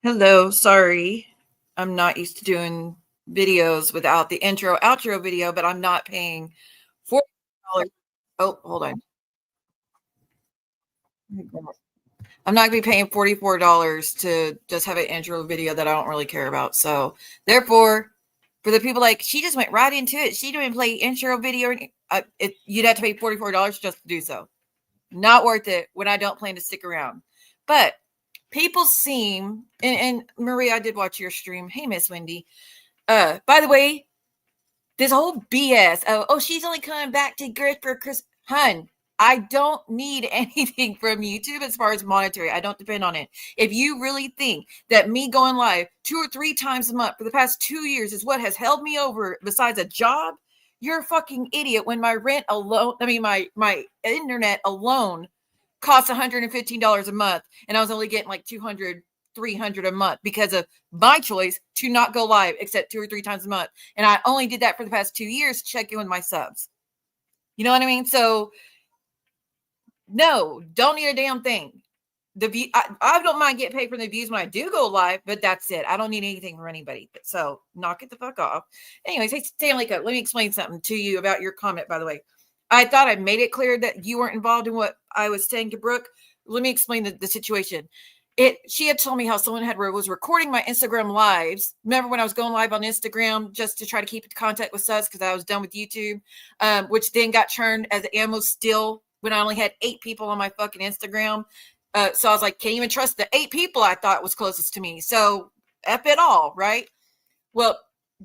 Hello, sorry. I'm not used to doing videos without the intro outro video, but I'm not paying $40. Oh, hold on. I'm not gonna be paying $44 to just have an intro video that I don't really care about. So therefore, for the people like she just went right into it. She didn't play intro video. You'd have to pay $44 just to do so. Not worth it when I don't plan to stick around. But people seem and Maria, I did watch your stream. Hey, Miss Wendy. By the way, this whole BS. Oh, she's only coming back to Griff for Chris. Hun, I don't need anything from YouTube as far as monetary. I don't depend on it. If you really think that me going live 2 or 3 times a month for the past 2 years is what has held me over besides a job, you're a fucking idiot. When my rent alone, my internet alone costs $115 a month, and I was only getting like 200, 300 a month because of my choice to not go live except 2 or 3 times a month. And I only did that for the past 2 years to check in with my subs. You know what I mean? So no, don't need a damn thing. The view, I don't mind getting paid for the views when I do go live, but that's it. I don't need anything from anybody. So knock it the fuck off. Anyways, hey Stanley, let me explain something to you about your comment, by the way. I thought I made it clear that you weren't involved in what I was saying to Brooke. Let me explain the situation. She had told me how someone was recording my Instagram lives. Remember when I was going live on Instagram just to try to keep in contact with sus because I was done with YouTube, which then got turned as ammo still when I only had 8 people on my fucking Instagram. So I was like, can't even trust the 8 people I thought was closest to me. So F it all, right? Well,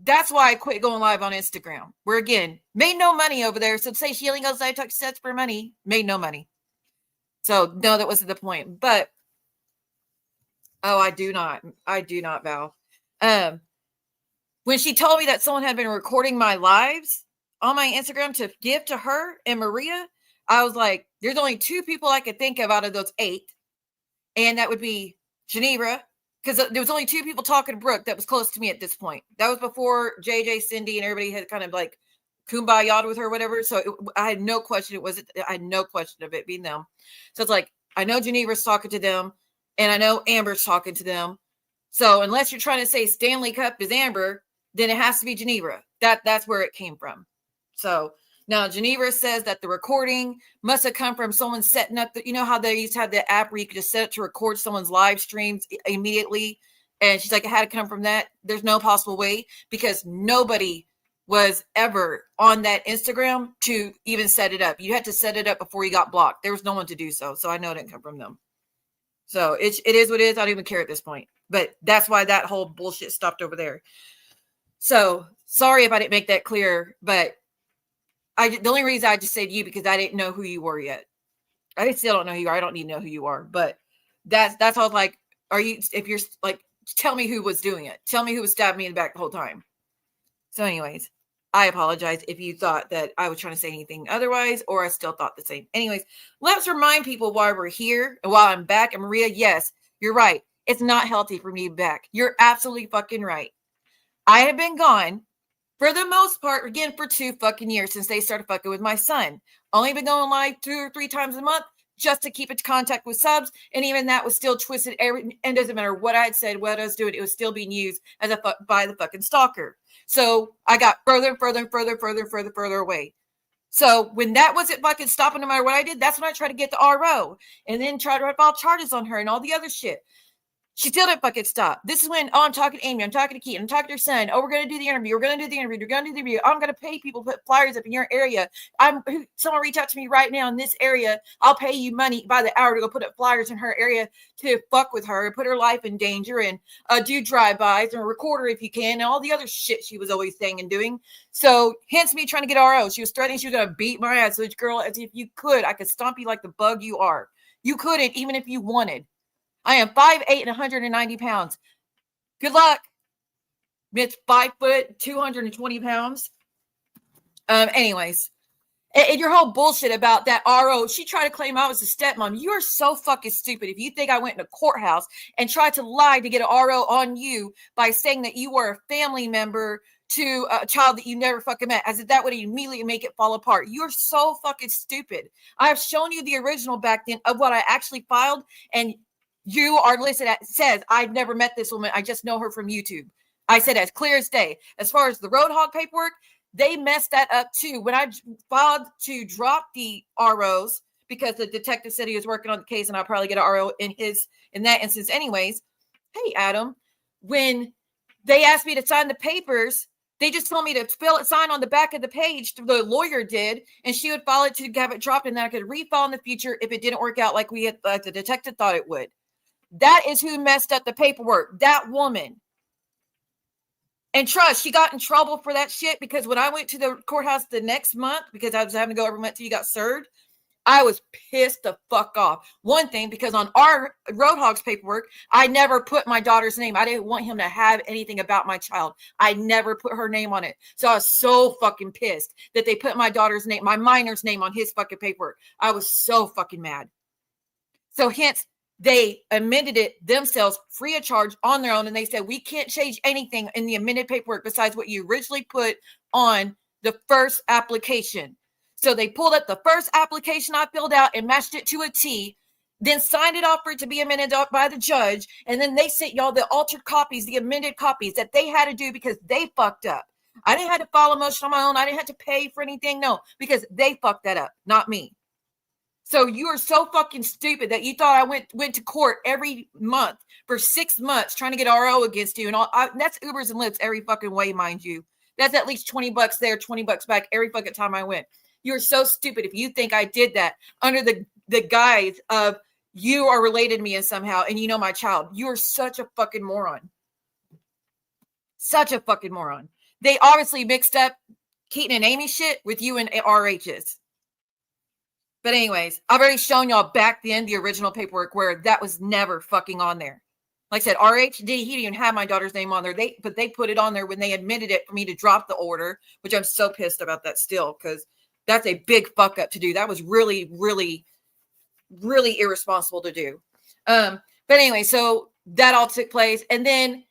that's why I quit going live on Instagram. Where again, made no money over there. So to say she only goes live talk sets for money, made no money. So no, that wasn't the point. But I do not, Val. When she told me that someone had been recording my lives on my Instagram to give to her and Maria, I was like, there's only 2 people I could think of out of those 8. And that would be Geneva, because there was only 2 people talking to Brooke that was close to me at this point. That was before JJ, Cindy, and everybody had kind of like kumbaya with her, whatever. So I had no question. I had no question of it being them. So it's like, I know Geneva's talking to them, and I know Amber's talking to them. So unless you're trying to say Stanley Cup is Amber, then it has to be Geneva. That's where it came from. So now Geneva says that the recording must have come from someone setting up you know how they used to have the app where you could just set it to record someone's live streams immediately. And she's like, it had to come from that. There's no possible way because nobody was ever on that Instagram to even set it up. You had to set it up before you got blocked. There was no one to do so. So I know it didn't come from them. So it is what it is. I don't even care at this point. But that's why that whole bullshit stopped over there. So sorry if I didn't make that clear, but the only reason I just said you because I didn't know who you were yet. I still don't know who you are. I don't need to know who you are, but that's all. Like, if you're like, tell me who was doing it. Tell me who was stabbing me in the back the whole time. So anyways, I apologize if you thought that I was trying to say anything otherwise, or I still thought the same. Anyways, let's remind people why we're here and while I'm back. And Maria, yes, you're right. It's not healthy for me to be back. You're absolutely fucking right. I have been gone for the most part, again, for 2 fucking years since they started fucking with my son. Only been going live 2 or 3 times a month just to keep in contact with subs. And even that was still twisted. And doesn't matter what I had said, what I was doing, it was still being used as by the fucking stalker. So I got further and further and further away. So when that wasn't fucking stopping no matter what I did, that's when I tried to get the RO and then try to file charges on her and all the other shit. She still didn't fucking stop. This is when, I'm talking to Amy, I'm talking to Keaton, I'm talking to her son. Oh, we're going to do the interview. We're going to do the interview. We're going to do the interview. I'm going to pay people to put flyers up in your area. Someone reach out to me right now in this area. I'll pay you money by the hour to go put up flyers in her area to fuck with her, put her life in danger, and do drive-bys and record her if you can, and all the other shit she was always saying and doing. So hence me trying to get RO. She was threatening she was going to beat my ass. So girl, as if you could, I could stomp you like the bug you are. You couldn't, even if you wanted. I am 5'8" and 190 pounds. Good luck. It's 5 foot, 220 pounds. Anyways. And your whole bullshit about that RO, she tried to claim I was a stepmom. You are so fucking stupid if you think I went in a courthouse and tried to lie to get an RO on you by saying that you were a family member to a child that you never fucking met, as if that would immediately make it fall apart. You're so fucking stupid. I've shown you the original back then of what I actually filed, and you are listed at, says, I've never met this woman. I just know her from YouTube. I said as clear as day. As far as the Roadhog paperwork, they messed that up too. When I filed to drop the ROs, because the detective said he was working on the case and I'll probably get an RO in that instance anyways. Hey, Adam, when they asked me to sign the papers, they just told me to sign on the back of the page. The lawyer did, and she would file it to have it dropped, and then I could refile in the future if it didn't work out like the detective thought it would. That is who messed up the paperwork. That woman. And trust, she got in trouble for that shit because when I went to the courthouse the next month, because I was having to go every month till you got served, I was pissed the fuck off. One thing, because on our Roadhogs paperwork, I never put my daughter's name. I didn't want him to have anything about my child. I never put her name on it. So I was so fucking pissed that they put my daughter's name, my minor's name on his fucking paperwork. I was so fucking mad. So hence, they amended it themselves free of charge on their own. And they said, we can't change anything in the amended paperwork besides what you originally put on the first application. So they pulled up the first application I filled out and matched it to a T, then signed it off for it to be amended up by the judge. And then they sent y'all the altered copies, the amended copies that they had to do because they fucked up. I didn't have to file a motion on my own. I didn't have to pay for anything. No, because they fucked that up, not me. So you are so fucking stupid that you thought I went to court every month for 6 months trying to get RO against you. And all that's Ubers and Lyfts every fucking way, mind you. That's at least $20 there, $20 back every fucking time I went. You're so stupid if you think I did that under the guise of you are related to me and somehow, and you know my child. You are such a fucking moron. Such a fucking moron. They obviously mixed up Keaton and Amy shit with you and RH's. But anyways, I've already shown y'all back then the original paperwork where that was never fucking on there. Like I said, RH, he didn't even have my daughter's name on there. But they put it on there when they admitted it for me to drop the order, which I'm so pissed about that still because that's a big fuck up to do. That was really, really, really irresponsible to do. But anyway, so that all took place. And then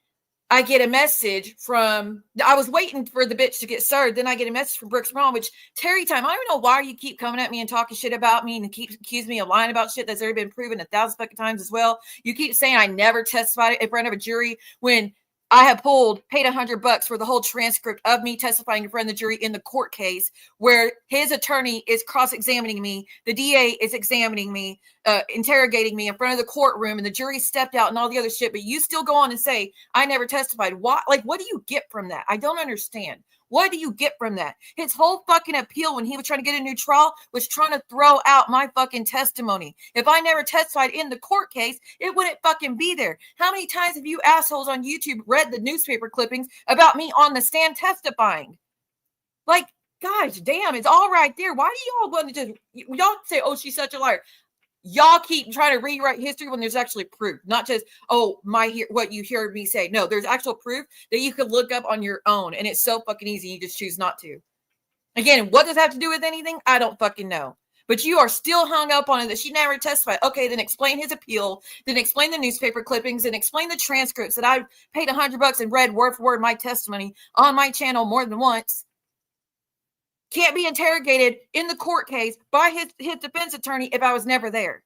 I get a message I was waiting for the bitch to get served. Then I get a message from Brooks Mom, which Terry time. I don't know why you keep coming at me and talking shit about me and keep accusing me of lying about shit that's already been proven 1,000 fucking times as well. You keep saying I never testified in front of a jury when I have paid $100 for the whole transcript of me testifying in front of the jury in the court case where his attorney is cross-examining me. The DA is examining me, interrogating me in front of the courtroom, and the jury stepped out and all the other shit. But you still go on and say, I never testified. Why? Like, what do you get from that? I don't understand. What do you get from that? His whole fucking appeal when he was trying to get a new trial was trying to throw out my fucking testimony. If I never testified in the court case, it wouldn't fucking be there. How many times have you assholes on YouTube read the newspaper clippings about me on the stand testifying? Like, guys, damn, it's all right there. Why do y'all want to y'all say, oh, she's such a liar? Y'all keep trying to rewrite history when there's actually proof, not just, oh, what you heard me say. No, there's actual proof that you could look up on your own, and it's so fucking easy. You just choose not to. Again, what does that have to do with anything? I don't fucking know. But you are still hung up on it that she never testified. Okay, then explain his appeal, then explain the newspaper clippings, and explain the transcripts that I paid $100 and read word for word my testimony on my channel more than once. Can't be interrogated in the court case by his defense attorney if I was never there.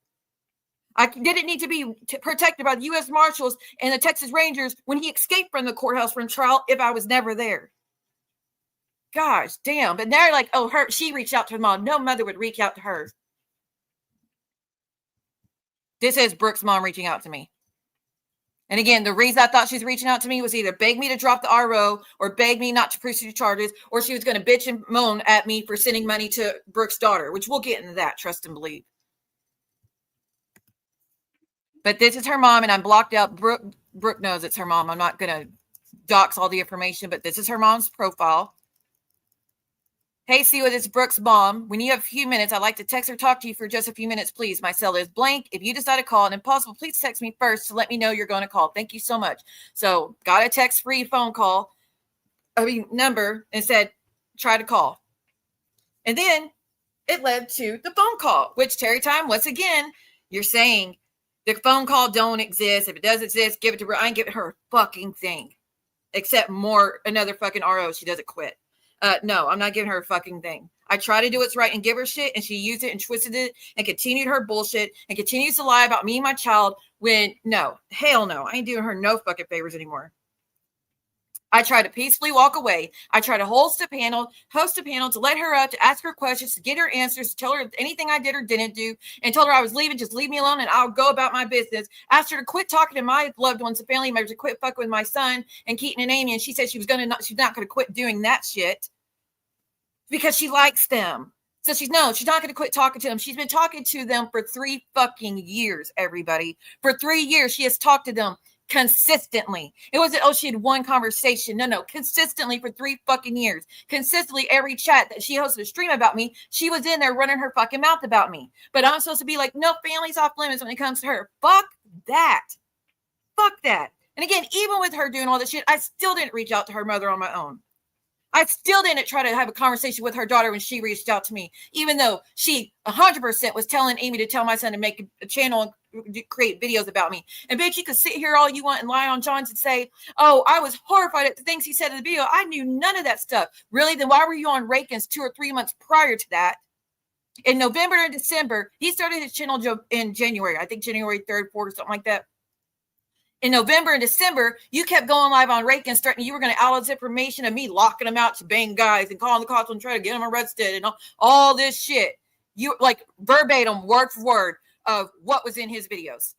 I didn't need to be protected by the U.S. Marshals and the Texas Rangers when he escaped from the courthouse from trial if I was never there. Gosh, damn. But now you're like, oh, she reached out to her mom. No mother would reach out to her. This is Brooke's mom reaching out to me. And again, the reason I thought she was reaching out to me was either beg me to drop the RO or beg me not to pursue charges, or she was going to bitch and moan at me for sending money to Brooke's daughter, which we'll get into that, trust and believe. But this is her mom, and I'm blocked out. Brooke knows it's her mom. I'm not going to dox all the information, but this is her mom's profile. Hey, Siwa, this is Brooke's mom. When you have a few minutes, I'd like to text or talk to you for just a few minutes, please. My cell is blank. If you decide to call and if possible, please text me first to let me know you're going to call. Thank you so much. So got a text-free number and said, try to call. And then it led to the phone call, which Terry Time, once again, you're saying the phone call don't exist. If it does exist, give it to her. I ain't giving her a fucking thing. Except another fucking RO. She doesn't quit. No, I'm not giving her a fucking thing. I try to do what's right and give her shit, and she used it and twisted it and continued her bullshit and continues to lie about me and my child when, no, hell no. I ain't doing her no fucking favors anymore. I try to peacefully walk away. I try to host a panel to let her up, to ask her questions, to get her answers, to tell her anything I did or didn't do, and told her I was leaving, just leave me alone and I'll go about my business. Asked her to quit talking to my loved ones and family members, to quit fucking with my son and Keaton and Amy, and she said she's not gonna quit doing that shit because she likes them. So she's not going to quit talking to them. She's been talking to them for 3 fucking years, everybody. For 3 years, she has talked to them consistently. It wasn't, she had one conversation. No, consistently for 3 fucking years. Consistently, every chat that she hosted a stream about me, she was in there running her fucking mouth about me. But I'm supposed to be like, no, family's off limits when it comes to her. Fuck that. Fuck that. And again, even with her doing all this shit, I still didn't reach out to her mother on my own. I still didn't try to have a conversation with her daughter when she reached out to me, even though she 100% was telling Amy to tell my son to make a channel and create videos about me. And bitch, you could sit here all you want and lie on Johns and say, oh, I was horrified at the things he said in the video. I knew none of that stuff. Really? Then why were you on Rakin's 2 or 3 months prior to that? In November and December, he started his channel in January. I think January 3rd, 4th, or something like that. In November and December, you kept going live on Rakin, you were going to out this information of me locking them out to bang guys and calling the cops and trying to get them arrested and all this shit. You like verbatim, word for word of what was in his videos.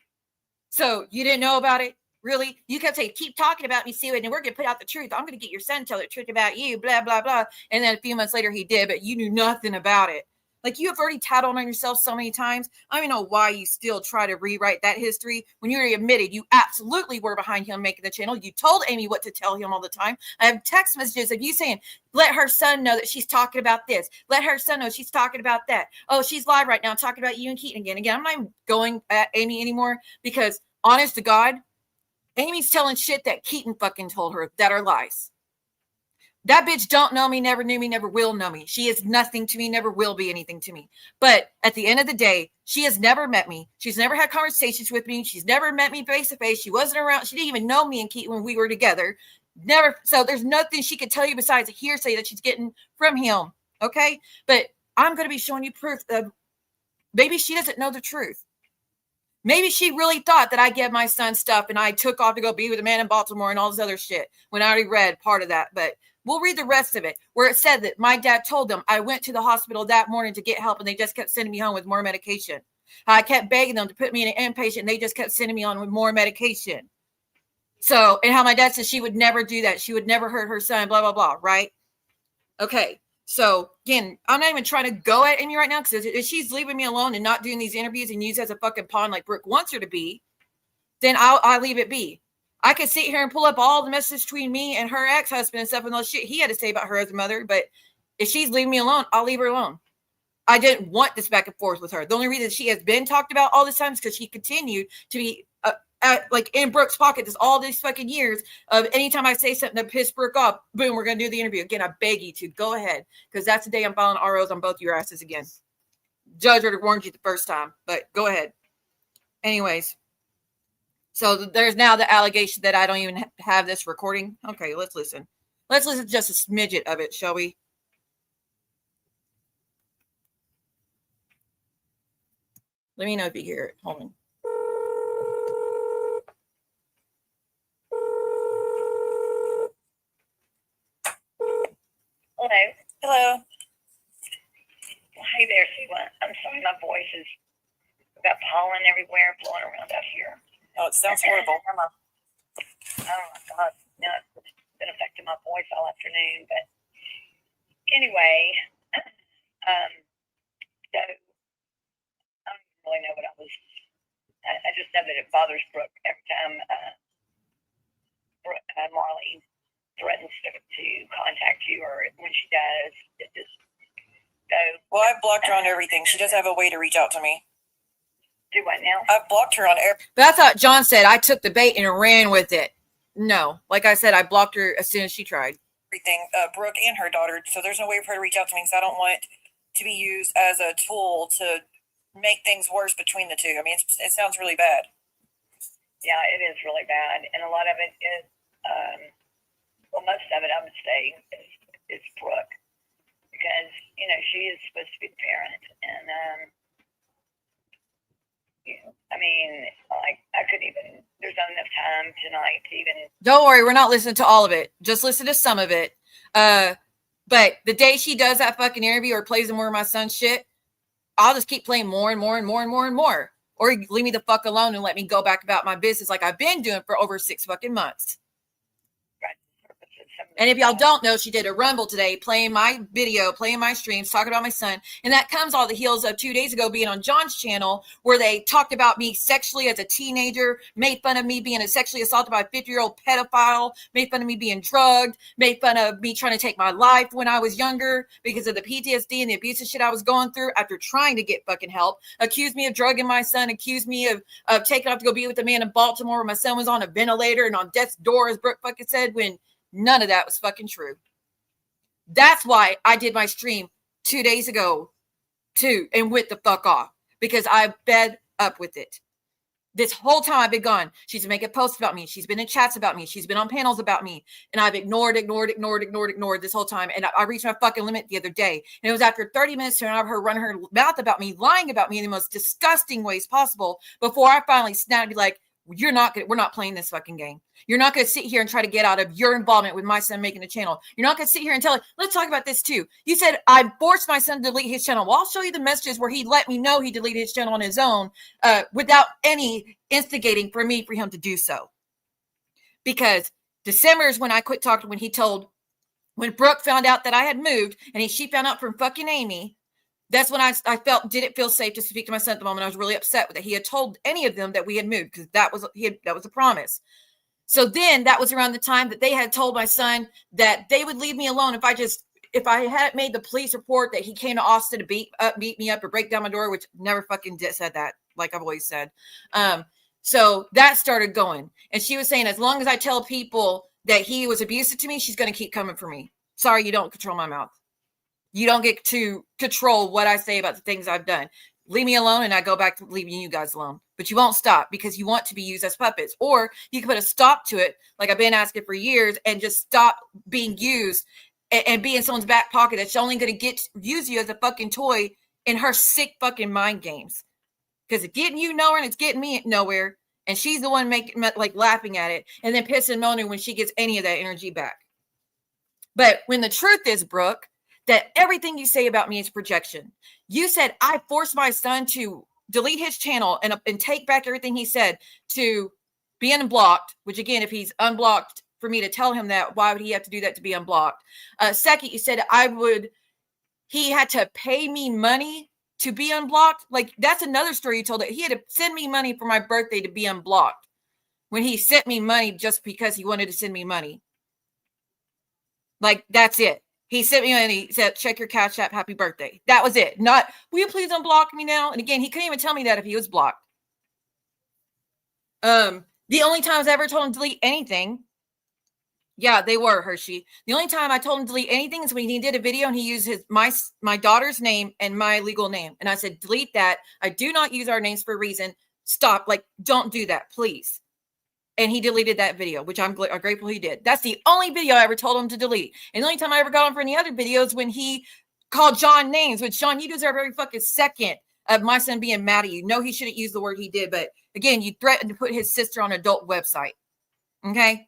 So you didn't know about it? Really? You kept saying, keep talking about me, Sue, and we're going to put out the truth. I'm going to get your son to tell the truth about you, blah, blah, blah. And then a few months later he did, but you knew nothing about it. Like, you have already tattled on yourself so many times. I don't even know why you still try to rewrite that history when you already admitted you absolutely were behind him making the channel. You told Amy what to tell him all the time. I have text messages of you saying, let her son know that she's talking about this. Let her son know she's talking about that. Oh, she's live right now talking about you and Keaton again. Again, I'm not even going at Amy anymore because, honest to God, Amy's telling shit that Keaton fucking told her that are lies. That bitch don't know me, never knew me, never will know me. She is nothing to me, never will be anything to me. But at the end of the day, she has never met me. She's never had conversations with me. She's never met me face to face. She wasn't around. She didn't even know me and Keaton when we were together. Never. So there's nothing she could tell you besides a hearsay that she's getting from him. Okay. But I'm going to be showing you proof of maybe she doesn't know the truth. Maybe she really thought that I gave my son stuff and I took off to go be with a man in Baltimore and all this other shit when I already read part of that. But we'll read the rest of it where it said that my dad told them I went to the hospital that morning to get help and they just kept sending me home with more medication. I kept begging them to put me in an inpatient and they just kept sending me on with more medication. So, and how my dad said she would never do that. She would never hurt her son, blah, blah, blah. Right? Okay. So again, I'm not even trying to go at Amy right now because if she's leaving me alone and not doing these interviews and use as a fucking pawn like Brooke wants her to be, then I'll leave it be. I could sit here and pull up all the messages between me and her ex-husband and stuff and all shit he had to say about her as a mother. But if she's leaving me alone, I'll leave her alone. I didn't want this back and forth with her. The only reason she has been talked about all this time is because she continued to be like in Brooke's pocket this all these fucking years of anytime I say something that piss Brooke off, boom, we're going to do the interview. Again, I beg you to go ahead because that's the day I'm filing ROs on both your asses again. Judge already warned you the first time, but go ahead. Anyways. So there's now the allegation that I don't even have this recording. Okay, let's listen. Let's listen to just a smidget of it, shall we? Let me know if you hear it. Hold on. Hello. Hello. Hey there, Sue. I'm sorry my voice is got pollen everywhere blowing around out here. Oh, it sounds horrible. Oh my God. No, it's been affecting my voice all afternoon. But anyway, so I don't really know what I just know that it bothers Brooke every time Marley threatens to contact you or when she does. It just goes. Well, I've blocked her on everything. She does have a way to reach out to me. Do what now? I've blocked her on everything. But I thought John said I took the bait and ran with it. No. Like I said, I blocked her as soon as she tried. Everything, Brooke and her daughter. So there's no way for her to reach out to me because I don't want to be used as a tool to make things worse between the two. I mean, it sounds really bad. Yeah, it is really bad, and a lot of it is, well, most of it, I would say, is Brooke, because she is supposed to be the parent, and I mean, like, I couldn't even. There's not enough time tonight to even. Don't worry, we're not listening to all of it. Just listen to some of it. But the day she does that fucking interview or plays more of my son's shit, I'll just keep playing more and more and more and more and more. Or leave me the fuck alone and let me go back about my business like I've been doing for over 6 fucking months. Right. And if y'all don't know, she did a Rumble today, playing my video, playing my streams, talking about my son. And that comes on the heels of 2 days ago being on John's channel, where they talked about me sexually as a teenager, made fun of me being sexually assaulted by a 50-year-old pedophile, made fun of me being drugged, made fun of me trying to take my life when I was younger because of the PTSD and the abusive shit I was going through after trying to get fucking help, accused me of drugging my son, accused me of taking off to go be with a man in Baltimore where my son was on a ventilator and on death's door, as Brooke fucking said, when none of that was fucking true. That's why I did my stream 2 days ago too and went the fuck off, because I fed up with it. This whole time I've been gone. She's been making posts about me. She's been in chats about me. She's been on panels about me. And I've ignored this whole time. And I reached my fucking limit the other day. And it was after 30 minutes to have her run her mouth about me, lying about me in the most disgusting ways possible, before I finally snapped and be like, we're not playing this fucking game. You're not going to sit here and try to get out of your involvement with my son making a channel. You're not going to sit here and tell it. Let's talk about this too. You said I forced my son to delete his channel. Well, I'll show you the messages where he let me know he deleted his channel on his own without any instigating for him to do so. Because December is when I quit talking, when Brooke found out that I had moved and she found out from fucking Amy. That's when I didn't feel safe to speak to my son at the moment. I was really upset with it. He had told any of them that we had moved, because that was a promise. So then that was around the time that they had told my son that they would leave me alone if I hadn't made the police report that he came to Austin to beat me up or break down my door, which never fucking said that, like I've always said. So that started going. And she was saying, as long as I tell people that he was abusive to me, she's going to keep coming for me. Sorry, you don't control my mouth. You don't get to control what I say about the things I've done. Leave me alone and I go back to leaving you guys alone. But you won't stop because you want to be used as puppets. Or you can put a stop to it, like I've been asking for years, and just stop being used and be in someone's back pocket that's only going to use you as a fucking toy in her sick fucking mind games. Because it's getting you nowhere and it's getting me nowhere. And she's the one laughing at it and then pissing and moaning when she gets any of that energy back. But when the truth is, Brooke, that everything you say about me is projection. You said I forced my son to delete his channel and take back everything he said to be unblocked, which again, if he's unblocked, for me to tell him that, why would he have to do that to be unblocked? Second, you said he had to pay me money to be unblocked. Like, that's another story you told, that he had to send me money for my birthday to be unblocked, when he sent me money just because he wanted to send me money. Like, that's it. He sent me and he said, check your Cash App, happy birthday. That was it. Not, will you please unblock me now? And again, he couldn't even tell me that if he was blocked. The only times I ever told him to delete anything, yeah, they were, Hershey. The only time I told him to delete anything is when he did a video and he used my daughter's name and my legal name. And I said, delete that. I do not use our names for a reason. Stop. Like, don't do that, please. And he deleted that video, which I'm grateful he did. That's the only video I ever told him to delete. And the only time I ever got on for any other videos when he called John names, which, John, you deserve every fucking second of my son being mad at you. No, he shouldn't use the word he did. But again, you threatened to put his sister on an adult website. Okay?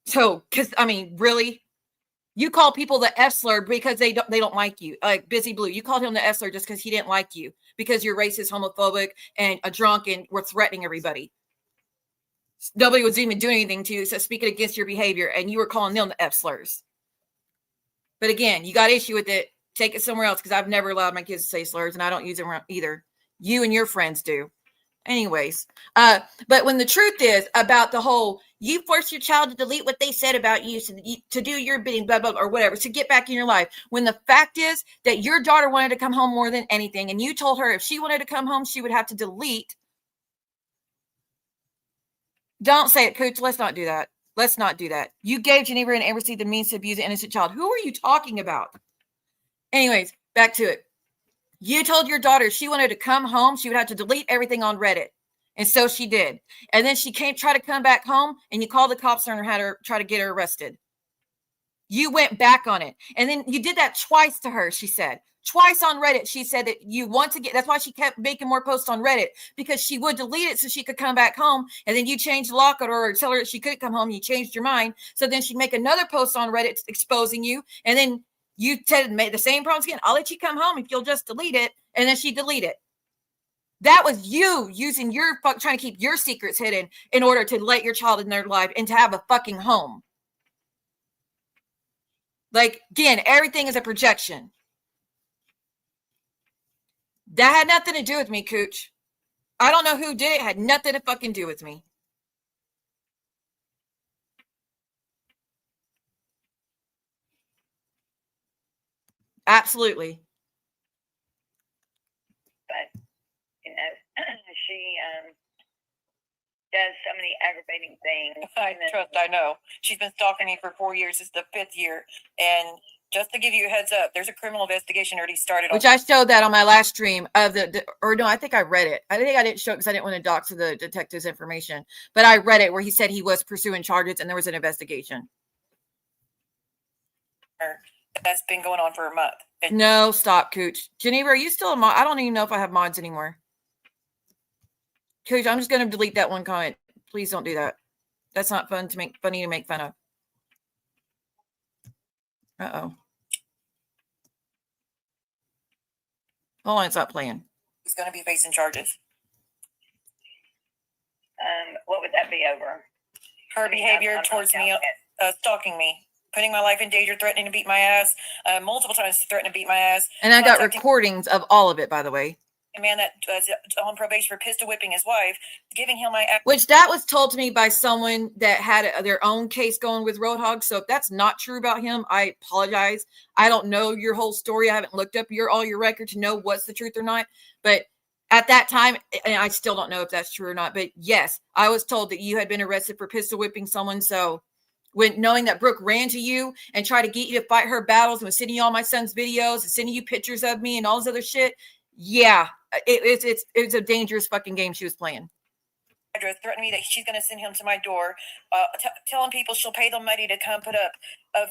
So, because, I mean, really? You call people the F slur because they don't like you. Like Busy Blue, you called him the F slur just because he didn't like you, because you're racist, homophobic, and a drunk, and we're threatening everybody. Nobody was even doing anything to you, so speaking against your behavior, and you were calling them the F slurs. But again, you got issue with it. Take it somewhere else, because I've never allowed my kids to say slurs, and I don't use them either. You and your friends do. Anyways, but when the truth is about the whole, you force your child to delete what they said about you to do your bidding, blah, blah, or whatever, to get back in your life. When the fact is that your daughter wanted to come home more than anything, and you told her if she wanted to come home, she would have to delete. Don't say it, Cooch. Let's not do that. Let's not do that. You gave Geneva and Ambercy the means to abuse an innocent child. Who are you talking about? Anyways, Back to it. You told your daughter she wanted to come home, she would have to delete everything on Reddit. And so she did. And then she came try to come back home, and you called the cops on her, had her try to get her arrested. You went back on it. And then you did that twice to her, she said. Twice on Reddit, she said that you want to get, that's why she kept making more posts on Reddit, because she would delete it so she could come back home. And then you changed the lock on her or tell her that she couldn't come home. You changed your mind. So then she'd make another post on Reddit exposing you. And then you made the same problems again. I'll let you come home if you'll just delete it. And then she deleted it. That was you using your trying to keep your secrets hidden in order to let your child in their life and to have a fucking home. Like, again, everything is a projection. That had nothing to do with me, Cooch. I don't know who did it. It had nothing to fucking do with me. Absolutely. But, you know, she does so many aggravating things. I know. She's been stalking me for 4 years. It's the 5th year. And just to give you a heads up, there's a criminal investigation already started. Which I showed that on my last stream of or no, I think I read it. I think I didn't show it because I didn't want to dox the detective's information. But I read it where he said he was pursuing charges and there was an investigation. That's been going on for a month. No, stop, Cooch. Geneva, are you still a mod? I don't even know if I have mods anymore. Cooch, I'm just going to delete that one comment. Please don't do that. That's not funny to make fun of. Uh-oh. Hold on, it's not playing. He's going to be facing charges. What would that be over? Her behavior towards me, stalking me, putting my life in danger, threatening to beat my ass, multiple times threatening to beat my ass. And I got recordings of all of it, by the way. A man that was on probation for pistol whipping his wife, giving him my... Which that was told to me by someone that had their own case going with Roadhog. So if that's not true about him, I apologize. I don't know your whole story. I haven't looked up all your record to know what's the truth or not. But at that time, and I still don't know if that's true or not, but yes, I was told that you had been arrested for pistol whipping someone. So when knowing that Brooke ran to you and tried to get you to fight her battles and was sending you all my son's videos and sending you pictures of me and all this other shit, yeah, it's a dangerous fucking game she was playing. Threatened me that she's going to send him to my door, telling people she'll pay them money to come put up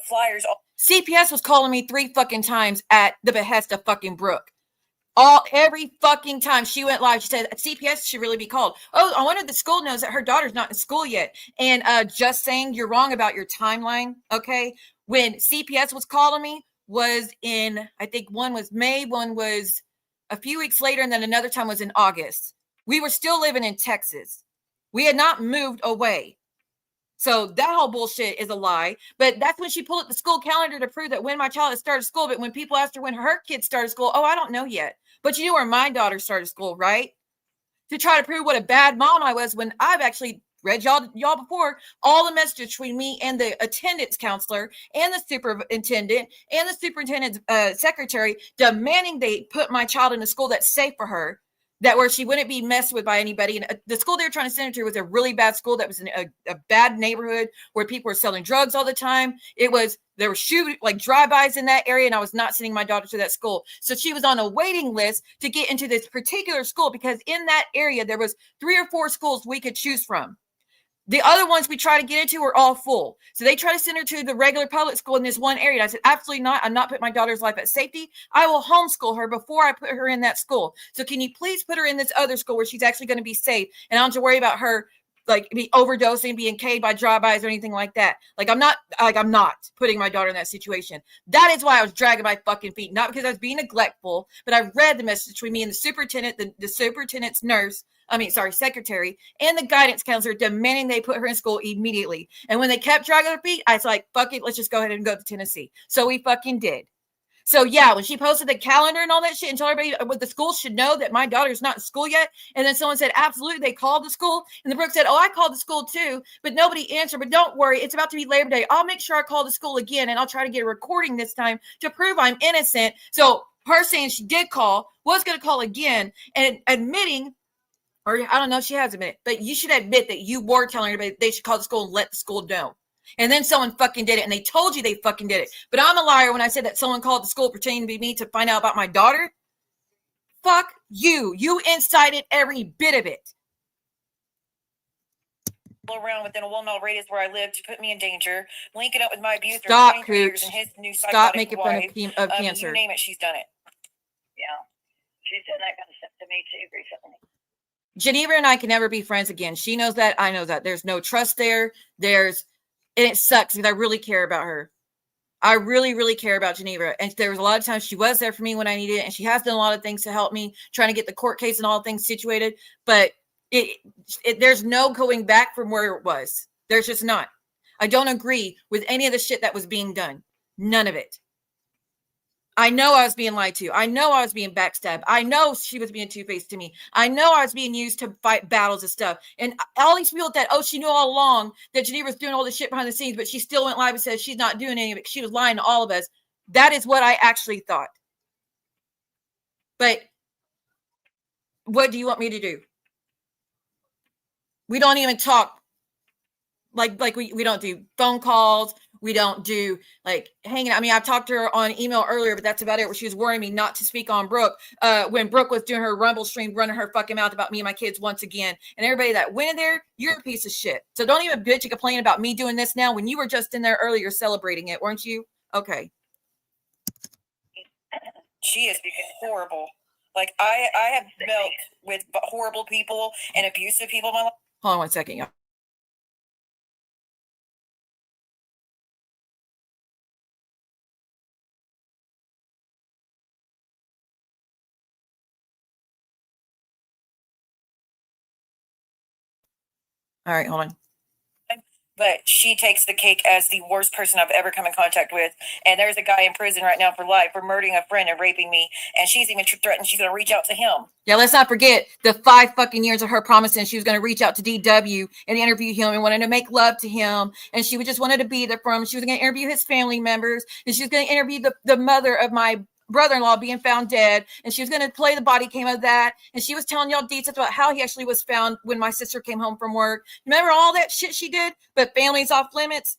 flyers. CPS was calling me 3 fucking times at the behest of fucking Brooke. Every fucking time she went live, she said CPS should really be called. Oh, I wonder if the school knows that her daughter's not in school yet. And just saying, you're wrong about your timeline. Okay, when CPS was calling me was in, I think one was May, one was a few weeks later, and then another time was in August. We were still living in Texas. We had not moved away. So that whole bullshit is a lie. But that's when she pulled up the school calendar to prove that when my child had started school. But when people asked her when her kids started school, oh, I don't know yet. But you knew where my daughter started school, right? To try to prove what a bad mom I was, when I've actually read y'all before, all the messages between me and the attendance counselor and the superintendent and the superintendent's secretary demanding they put my child in a school that's safe for her, that where she wouldn't be messed with by anybody. And the school they were trying to send her to was a really bad school that was in a bad neighborhood where people were selling drugs all the time. There were shooting like drive-bys in that area, and I was not sending my daughter to that school. So she was on a waiting list to get into this particular school because in that area there was 3 or 4 schools we could choose from. The other ones we try to get into were all full. So they try to send her to the regular public school in this one area. And I said, absolutely not. I'm not putting my daughter's life at safety. I will homeschool her before I put her in that school. So can you please put her in this other school where she's actually going to be safe? And I don't have to worry about her like be overdosing, being K'd by drive-bys or anything like that. I'm not putting my daughter in that situation. That is why I was dragging my fucking feet. Not because I was being neglectful, but I read the message between me and the superintendent, the superintendent's secretary, and the guidance counselor demanding they put her in school immediately. And when they kept dragging their feet, I was like, fuck it, let's just go ahead and go to Tennessee. So we fucking did. So yeah, when she posted the calendar and all that shit and told everybody what the school should know that my daughter's not in school yet, and then someone said, absolutely, they called the school, and the Brooke said, oh, I called the school too, but nobody answered. But don't worry, it's about to be Labor Day. I'll make sure I call the school again, and I'll try to get a recording this time to prove I'm innocent. So her saying she did call, was going to call again, and admitting, or I don't know if she has admitted, but you should admit that you were telling everybody they should call the school and let the school know. And then someone fucking did it, and they told you they fucking did it. But I'm a liar when I said that someone called the school pretending to be me to find out about my daughter. Fuck you. You incited every bit of it. Around within a 1 mile radius where I live to put me in danger, linking up with my abuser. Stop, 23 years Cooch. and his new Stop psychotic making wife. fun of cancer. You name it, she's done it. Yeah. She's done that kind of stuff to me too recently. Geneva and I can never be friends again. She knows that. I know that. There's no trust there. And it sucks because I really care about her. I really, really care about Geneva. And there was a lot of times she was there for me when I needed it. And she has done a lot of things to help me, trying to get the court case and all things situated. But there's no going back from where it was. There's just not. I don't agree with any of the shit that was being done. None of it. I know I was being lied to. I know I was being backstabbed. I know she was being two-faced to me. I know I was being used to fight battles and stuff. And all these people that, she knew all along that Geneva was doing all this shit behind the scenes, but she still went live and said she's not doing any of it. She was lying to all of us. That is what I actually thought. But what do you want me to do? We don't even talk. Like we don't do phone calls. We don't do like hanging out. I mean, I've talked to her on email earlier, but that's about it, where she was warning me not to speak on Brooke when Brooke was doing her Rumble stream, running her fucking mouth about me and my kids once again. And everybody that went in there, you're a piece of shit. So don't even bitch and complain about me doing this now when you were just in there earlier celebrating it, weren't you? Okay. She is becoming horrible. Like I have dealt with horrible people and abusive people in my life. Hold on 1 second, y'all. All right, hold on. But she takes the cake as the worst person I've ever come in contact with. And there's a guy in prison right now for life for murdering a friend and raping me. And she's even threatened she's going to reach out to him. Yeah, let's not forget the 5 fucking years of her promising she was going to reach out to DW and interview him and wanted to make love to him. And she just wanted to be there for him. She was going to interview his family members. And she was going to interview the mother of my brother-in-law being found dead, and she was going to play the body cam of that, and she was telling y'all details about how he actually was found when my sister came home from work. Remember all that shit she did? But family's off limits.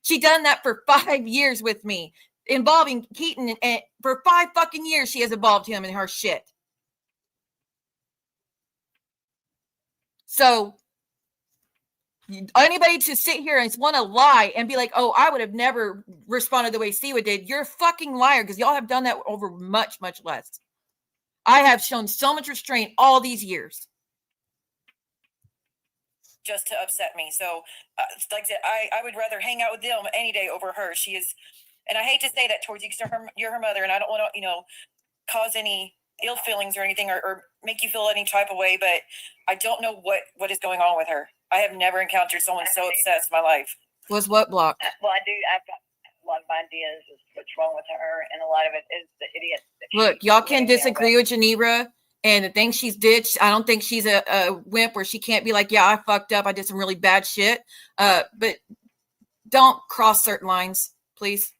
She done that for 5 years with me, involving Keaton, and for 5 fucking years she has involved him in her shit. So anybody to sit here and want to lie and be like, I would have never responded the way Siwa did, you're a fucking liar, because y'all have done that over much, much less. I have shown so much restraint all these years. Just to upset me. So, like I said, I would rather hang out with them any day over her. She is, and I hate to say that towards you because you're her mother, and I don't want to, cause any ill feelings or anything or make you feel any type of way, but I don't know what is going on with her. I have never encountered someone so obsessed in my life. Was what blocked? Well, I've got a lot of ideas as to what's wrong with her, and a lot of it is the idiot. Look, y'all can disagree with Geneva and the things she's did. I don't think she's a wimp where she can't be like, yeah, I fucked up. I did some really bad shit. But don't cross certain lines, please.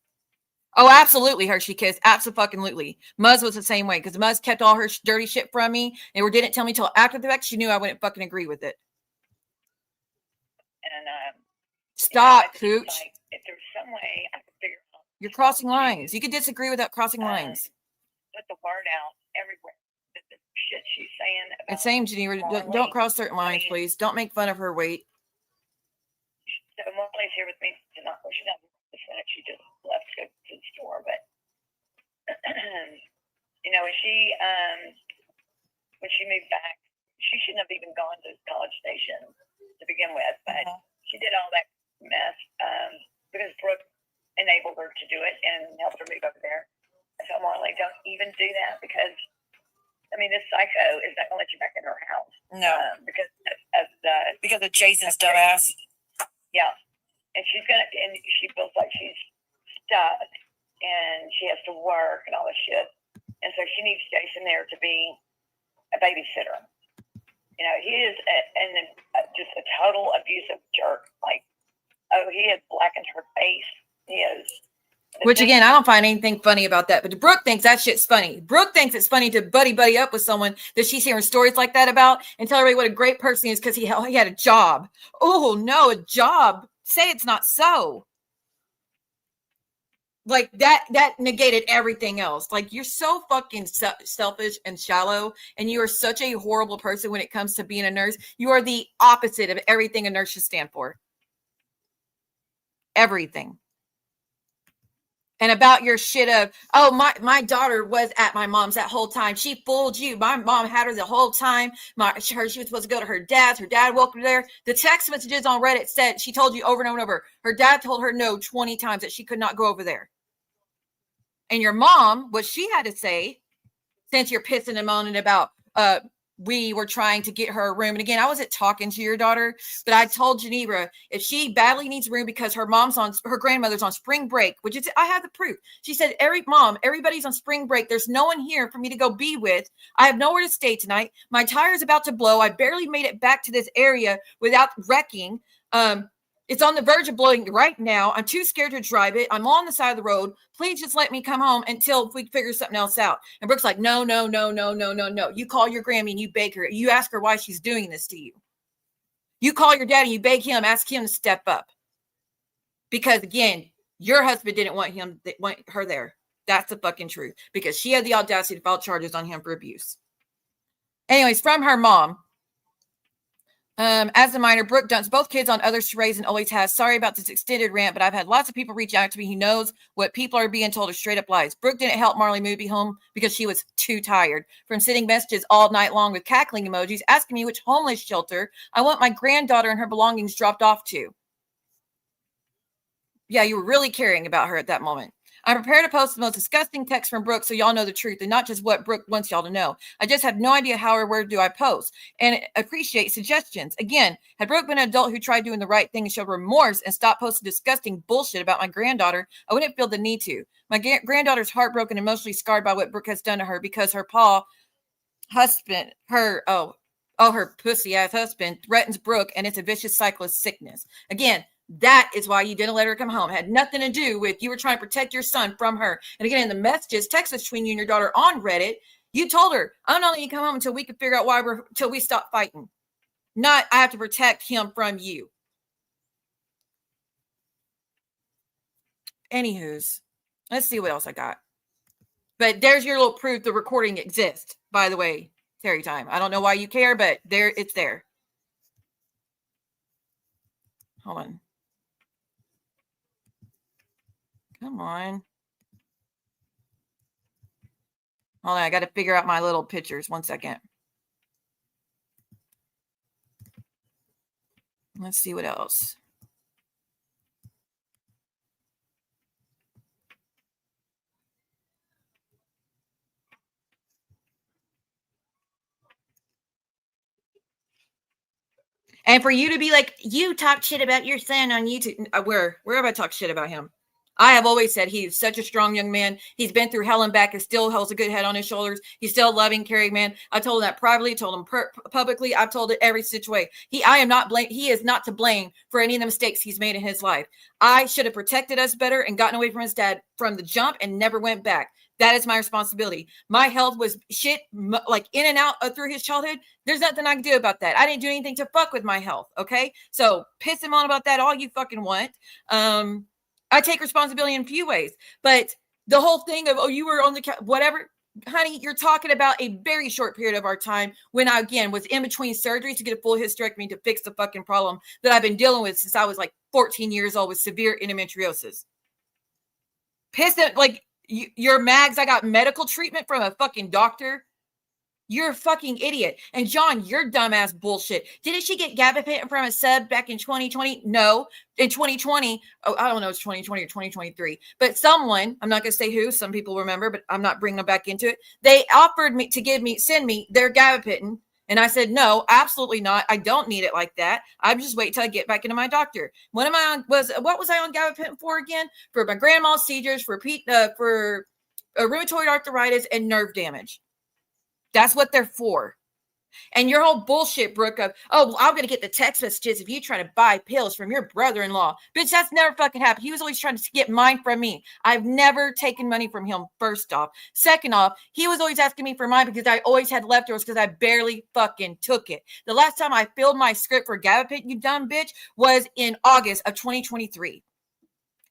Oh, absolutely, Hershey Kiss. Absolutely. Muzz was the same way, because Muzz kept all her dirty shit from me and didn't tell me till after the fact. She knew I wouldn't fucking agree with it. And stop, Cooch. Like, if there's some way I could figure out. You're crossing lines. You can disagree without crossing lines. Put the word out everywhere. The shit she's saying. About and same, Geneva. Don't cross certain lines, please. Don't make fun of her weight. So Molly's here with me tonight. Well, she's not this minute. She just left to go to the store, but when she moved back, she shouldn't have even gone to College Station to begin with, but she did all that mess because Brooke enabled her to do it and helped her move over there. So Molly, don't even do that, because this psycho is not going to let you back in her house. No, because of Jason's dumbass. Yeah, and she feels like she's stuck, and she has to work and all this shit, and so she needs Jason there to be a babysitter. He is just a total abusive jerk. Like, he has blackened her face. He is. Which again, I don't find anything funny about that. But Brooke thinks that shit's funny. Brooke thinks it's funny to buddy up with someone that she's hearing stories like that about and tell everybody what a great person he is because he had a job. Oh no, a job. say it's not so. Like that negated everything else. Like, you're so fucking selfish and shallow, and you are such a horrible person when it comes to being a nurse. You are the opposite of everything a nurse should stand for. Everything. And about your shit of, oh, my daughter was at my mom's that whole time. She fooled you. My mom had her the whole time. She was supposed to go to her dad's. Her dad woke her there. The text messages on Reddit said she told you over and over and over. Her dad told her no 20 times that she could not go over there. And your mom, what she had to say, since you're pissing and moaning about we were trying to get her a room. And again, I wasn't talking to your daughter, but I told Geneva if she badly needs a room because her grandmother's on spring break, which is, I have the proof. She said, everybody's on spring break. There's no one here for me to go be with. I have nowhere to stay tonight. My tire is about to blow. I barely made it back to this area without wrecking. It's on the verge of blowing right now. I'm too scared to drive it. I'm on the side of the road. Please just let me come home until we figure something else out. And Brooke's like, no. You call your Grammy and you beg her. You ask her why she's doing this to you. You call your daddy, you beg him, ask him to step up. Because again, your husband didn't want her there. That's the fucking truth. Because she had the audacity to file charges on him for abuse. Anyways, from her mom. As a minor, Brooke dumps both kids on others to raise and always has. Sorry about this extended rant, but I've had lots of people reach out to me who knows what people are being told are straight up lies. Brooke didn't help Marley Moody home because she was too tired from sending messages all night long with cackling emojis asking me which homeless shelter I want my granddaughter and her belongings dropped off to. Yeah, you were really caring about her at that moment. I'm prepared to post the most disgusting text from Brooke so y'all know the truth and not just what Brooke wants y'all to know. I just have no idea how or where do I post and appreciate suggestions. Again, had Brooke been an adult who tried doing the right thing and showed remorse and stopped posting disgusting bullshit about my granddaughter, I wouldn't feel the need to. My granddaughter's heartbroken and emotionally scarred by what Brooke has done to her because her her pussy ass husband threatens Brooke, and it's a vicious cycle of sickness. Again, that is why you didn't let her come home. It had nothing to do with you were trying to protect your son from her. And again, in the messages, text between you and your daughter on Reddit, you told her, I'm not letting you come home until we can figure out until we stop fighting. Not, I have to protect him from you. Anywho's, let's see what else I got. But there's your little proof the recording exists, by the way, Terry Time. I don't know why you care, but it's there. Hold on. Come on. Hold on, I got to figure out my little pictures. 1 second. Let's see what else. And for you to be like, you talk shit about your son on YouTube. Where have I talked shit about him? I have always said he's such a strong young man. He's been through hell and back and still holds a good head on his shoulders. He's still a loving, caring man. I told him that privately, told him publicly. I've told it every situation. He is not to blame for any of the mistakes he's made in his life. I should have protected us better and gotten away from his dad from the jump and never went back. That is my responsibility. My health was shit, like in and out through his childhood. There's nothing I can do about that. I didn't do anything to fuck with my health. Okay. So piss him on about that all you fucking want. I take responsibility in a few ways, but the whole thing of, oh, you were on the couch, whatever, honey, you're talking about a very short period of our time when I, again, was in between surgeries to get a full hysterectomy to fix the fucking problem that I've been dealing with since I was like 14 years old with severe endometriosis. Pissed at, like, your mags, I got medical treatment from a fucking doctor. You're a fucking idiot. And John, you're dumbass bullshit. Didn't she get gabapentin from a sub back in 2020? No. In 2020, I don't know, it's 2020 or 2023. But someone, I'm not going to say who, some people remember, but I'm not bringing them back into it. They offered me to send me their gabapentin. And I said, no, absolutely not. I don't need it like that. I'm just wait till I get back into my doctor. What was I on gabapentin for again? For my grand mal seizures, for rheumatoid arthritis and nerve damage. That's what they're for. And your whole bullshit, Brooke, of, oh, well, I'm going to get the text messages if you try to buy pills from your brother-in-law. Bitch, that's never fucking happened. He was always trying to get mine from me. I've never taken money from him, first off. Second off, he was always asking me for mine because I always had leftovers because I barely fucking took it. The last time I filled my script for Gabapent, you dumb bitch, was in August of 2023.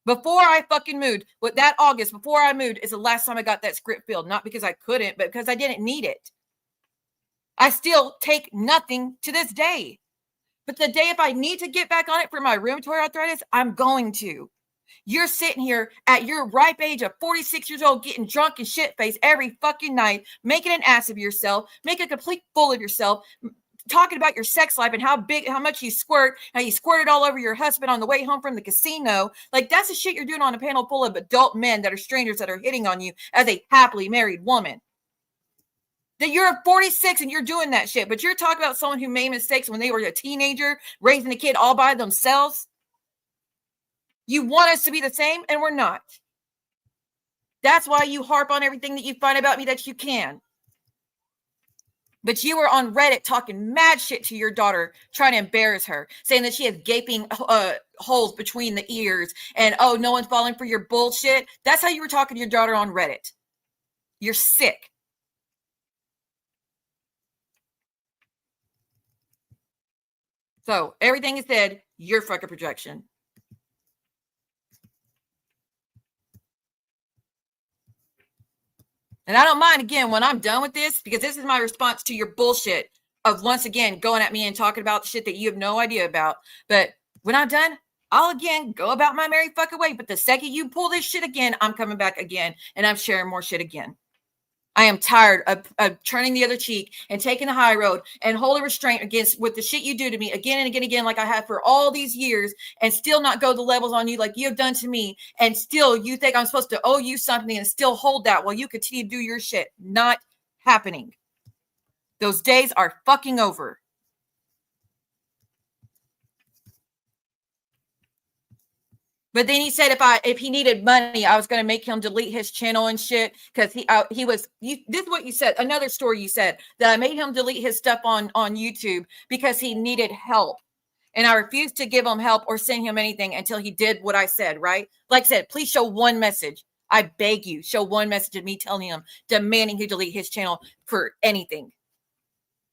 Before I fucking moved, with that August, before I moved, is the last time I got that script filled. Not because I couldn't, but because I didn't need it. I still take nothing to this day. But the day if I need to get back on it for my rheumatoid arthritis, I'm going to. You're sitting here at your ripe age of 46 years old, getting drunk and shit-faced every fucking night, making an ass of yourself, making a complete fool of yourself, talking about your sex life and how much you squirt, how you squirted all over your husband on the way home from the casino. Like, that's the shit you're doing on a panel full of adult men that are strangers that are hitting on you as a happily married woman. That you're 46 and you're doing that shit, but you're talking about someone who made mistakes when they were a teenager, raising a kid all by themselves. You want us to be the same, and we're not. That's why you harp on everything that you find about me that you can. But you were on Reddit talking mad shit to your daughter, trying to embarrass her, saying that she has gaping holes between the ears, and, oh, no one's falling for your bullshit. That's how you were talking to your daughter on Reddit. You're sick. So everything is said, you're fucking projection. And I don't mind, again, when I'm done with this, because this is my response to your bullshit of, once again, going at me and talking about the shit that you have no idea about. But when I'm done, I'll again go about my merry fucking way. But the second you pull this shit again, I'm coming back again and I'm sharing more shit again. I am tired of turning the other cheek and taking the high road and holding restraint against with the shit you do to me again and again, like I have for all these years, and still not go the levels on you like you have done to me. And still you think I'm supposed to owe you something and still hold that while you continue to do your shit. Not happening. Those days are fucking over. But then he said if he needed money, I was going to make him delete his channel and shit because this is what you said. Another story you said that I made him delete his stuff on YouTube because he needed help. And I refused to give him help or send him anything until he did what I said, right? Like I said, please show one message. I beg you, show one message of me telling him, demanding he delete his channel for anything.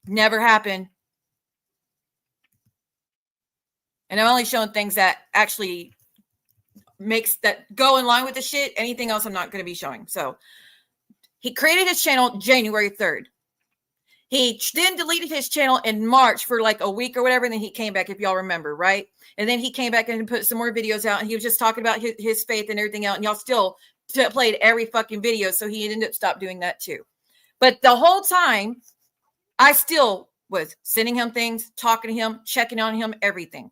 Never happened. And I'm only showing things that actually makes that go in line with the shit. Anything else I'm not going to be showing. So he created his channel January 3rd. He then deleted his channel in March for like a week or whatever. And then he came back, if y'all remember, right? And then he came back and put some more videos out. And he was just talking about his faith and everything else. And y'all still played every fucking video. So he ended up stopped doing that too. But the whole time, I still was sending him things, talking to him, checking on him, everything.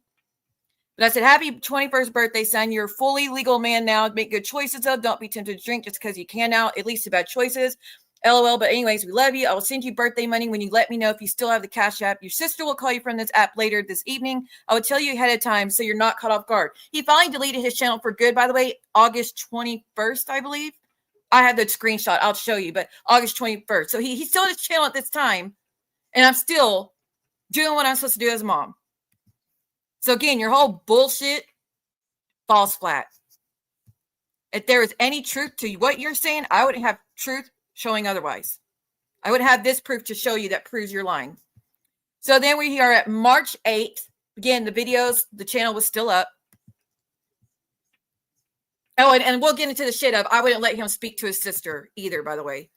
But I said, happy 21st birthday, son. You're a fully legal man now. Make good choices, though. Don't be tempted to drink just because you can now. At least about choices. LOL. But anyways, we love you. I will send you birthday money when you let me know if you still have the Cash App. Your sister will call you from this app later this evening. I will tell you ahead of time so you're not caught off guard. He finally deleted his channel for good, by the way, August 21st, I believe. I have the screenshot. I'll show you, but August 21st. So he's still on his channel at this time, and I'm still doing what I'm supposed to do as a mom. So again, your whole bullshit falls flat. If there is any truth to what you're saying, I would have truth showing otherwise. I would have this proof to show you that proves you're lying. So then we are at March 8th. Again, the channel was still up. Oh, and we'll get into the shit of, I wouldn't let him speak to his sister either, by the way.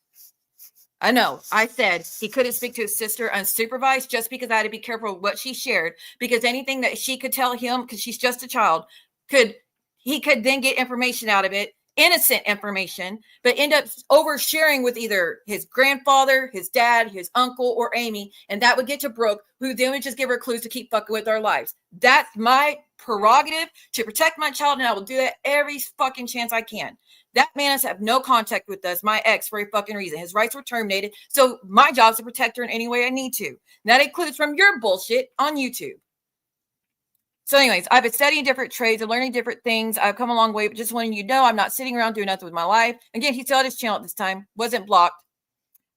I know. I said he couldn't speak to his sister unsupervised just because I had to be careful with what she shared, because anything that she could tell him, because she's just a child, he could then get information out of it, innocent information, but end up oversharing with either his grandfather, his dad, his uncle, or Amy, and that would get to Brooke, who then would just give her clues to keep fucking with our lives. That's my prerogative to protect my child, and I will do that every fucking chance I can. That man has had no contact with us, my ex, for a fucking reason. His rights were terminated. So my job is to protect her in any way I need to. And that includes from your bullshit on YouTube. So anyways, I've been studying different trades and learning different things. I've come a long way, but just wanting you to know I'm not sitting around doing nothing with my life. Again, he still had his channel at this time, wasn't blocked.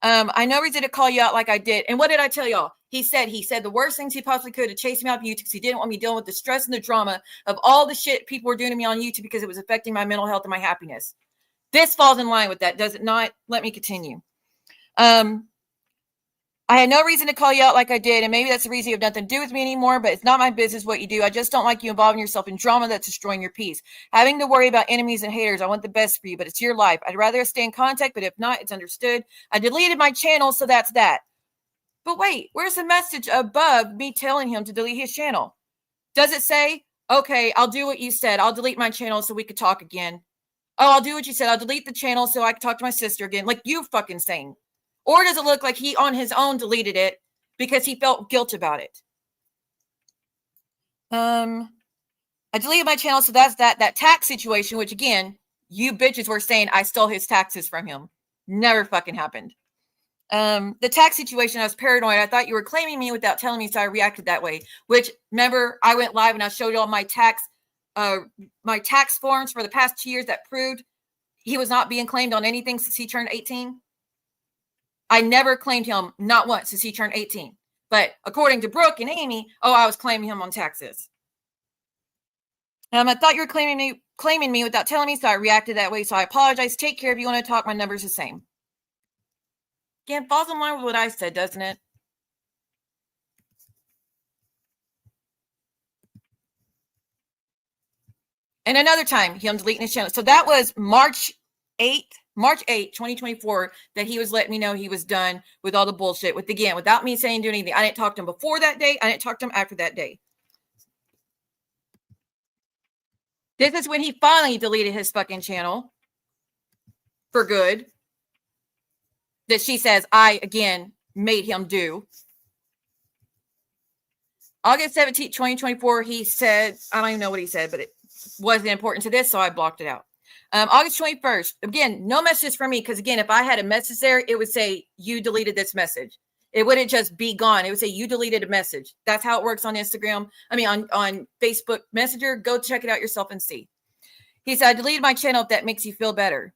I know reason to call you out like I did. And what did I tell y'all? He said the worst things he possibly could to chase me off YouTube because he didn't want me dealing with the stress and the drama of all the shit people were doing to me on YouTube because it was affecting my mental health and my happiness. This falls in line with that, does it not? Let me continue. I had no reason to call you out like I did, and maybe that's the reason you have nothing to do with me anymore, but it's not my business what you do. I just don't like you involving yourself in drama that's destroying your peace. Having to worry about enemies and haters, I want the best for you, but it's your life. I'd rather stay in contact, but if not, it's understood. I deleted my channel, so that's that. But wait, where's the message above me telling him to delete his channel? Does it say, okay, I'll do what you said. I'll delete my channel so we could talk again. Oh, I'll do what you said. I'll delete the channel so I can talk to my sister again, like you fucking saying. Or does it look like he on his own deleted it because he felt guilt about it? I deleted my channel, so that's that. That tax situation, which again, you bitches were saying I stole his taxes from him. Never fucking happened. The tax situation, I was paranoid. I thought you were claiming me without telling me, so I reacted that way. Which, remember, I went live and I showed you all my tax forms for the past 2 years that proved he was not being claimed on anything since he turned 18. I never claimed him, not once, since he turned 18. But according to Brooke and Amy, I was claiming him on taxes. I thought you were claiming me without telling me, so I reacted that way. So I apologize. Take care. If you want to talk, my number's the same. Again, falls in line with what I said, doesn't it? And another time, him deleting his channel. So that was March 8th, 2024, that he was letting me know he was done with all the bullshit. Without me saying do anything. I didn't talk to him before that day. I didn't talk to him after that day. This is when he finally deleted his fucking channel for good. That she says I, again, made him do. August 17th, 2024, he said, I don't even know what he said, but it wasn't important to this, so I blocked it out. August 21st, again, no messages from me, because again, if I had a message there, it would say, you deleted this message. It wouldn't just be gone. It would say, you deleted a message. That's how it works on Instagram. On Facebook Messenger. Go check it out yourself and see. He said, I deleted my channel if that makes you feel better.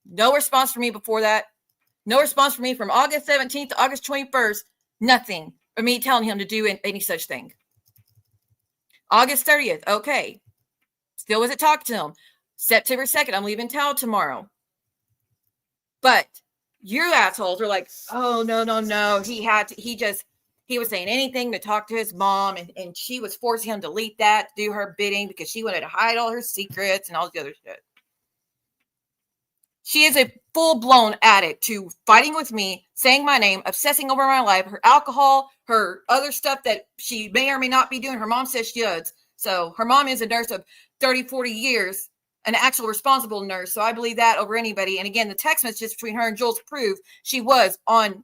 No response from me before that. No response from me from August 17th to August 21st. Nothing. Or me telling him to do any such thing. August 30th. Okay. Still wasn't talking to him. September 2nd. I'm leaving town tomorrow. But you assholes are like, oh, no. He was saying anything to talk to his mom. And she was forcing him to delete that, to do her bidding because she wanted to hide all her secrets and all the other shit. She is a full-blown addict to fighting with me, saying my name, obsessing over my life, her alcohol, her other stuff that she may or may not be doing. Her mom says she does. So her mom is a nurse of 30, 40 years, an actual responsible nurse. So I believe that over anybody. And again, the text messages between her and Jules prove she was on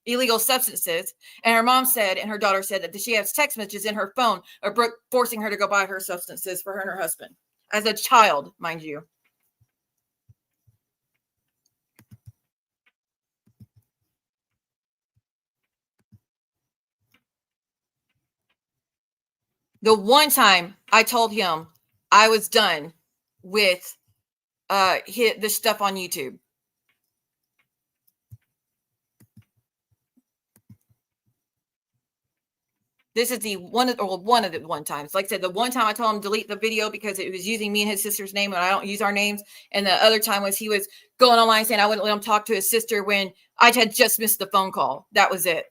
illegal substances. And her mom said, and her daughter said that she has text messages in her phone of Brooke forcing her to go buy her substances for her and her husband. As a child, mind you. The one time I told him I was done with this stuff on YouTube. This is the one of the one times. Like I said, the one time I told him to delete the video because it was using me and his sister's name, and I don't use our names. And the other time was he was going online saying I wouldn't let him talk to his sister when I had just missed the phone call. That was it.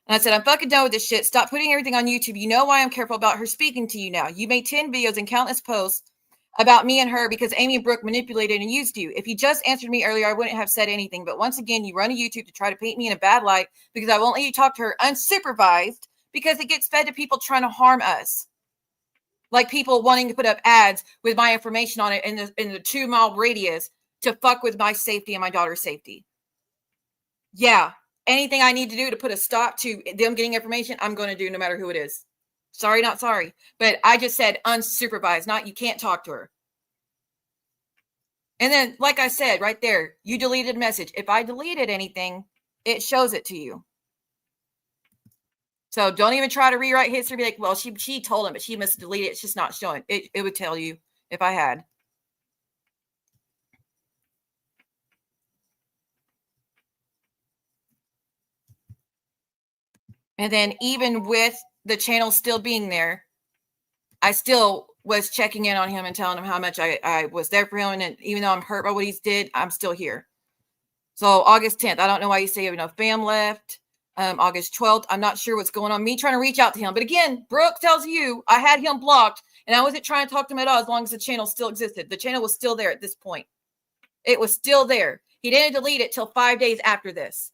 And I said, I'm fucking done with this shit. Stop putting everything on YouTube. You know why I'm careful about her speaking to you now. You made 10 videos and countless posts about me and her because Amy and Brooke manipulated and used you. If you just answered me earlier, I wouldn't have said anything. But once again, you run a YouTube to try to paint me in a bad light because I won't let you talk to her unsupervised because it gets fed to people trying to harm us. Like people wanting to put up ads with my information on it in the 2-mile radius to fuck with my safety and my daughter's safety. Yeah. Anything I need to do to put a stop to them getting information, I'm going to do no matter who it is. Sorry, not sorry. But I just said unsupervised, not you can't talk to her. And then, like I said, right there, you deleted a message. If I deleted anything, it shows it to you. So don't even try to rewrite history. Be like, well, she told him, but she must delete it. It's just not showing. It would tell you if I had. And then even with the channel still being there, I still was checking in on him and telling him how much I was there for him. And even though I'm hurt by what he's did, I'm still here. So August 10th, I don't know why you say you have no fam left. August 12th, I'm not sure what's going on. Me trying to reach out to him. But again, Brooke tells you I had him blocked and I wasn't trying to talk to him at all as long as the channel still existed. The channel was still there at this point. It was still there. He didn't delete it till 5 days after this.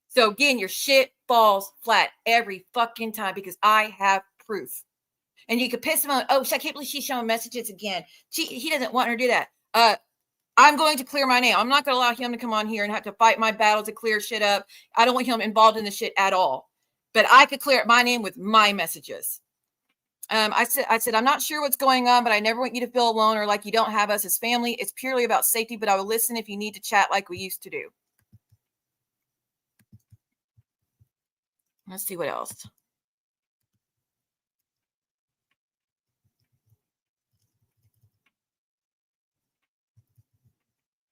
So again, your shit falls flat every fucking time because I have proof. And you could piss him on, oh, I can't believe she's showing messages again. He doesn't want her to do that. I'm going to clear my name. I'm not going to allow him to come on here and have to fight my battle to clear shit up. I don't want him involved in the shit at all. But I could clear up my name with my messages. I said, I'm not sure what's going on, but I never want you to feel alone or like you don't have us as family. It's purely about safety, but I will listen if you need to chat like we used to do. Let's see what else.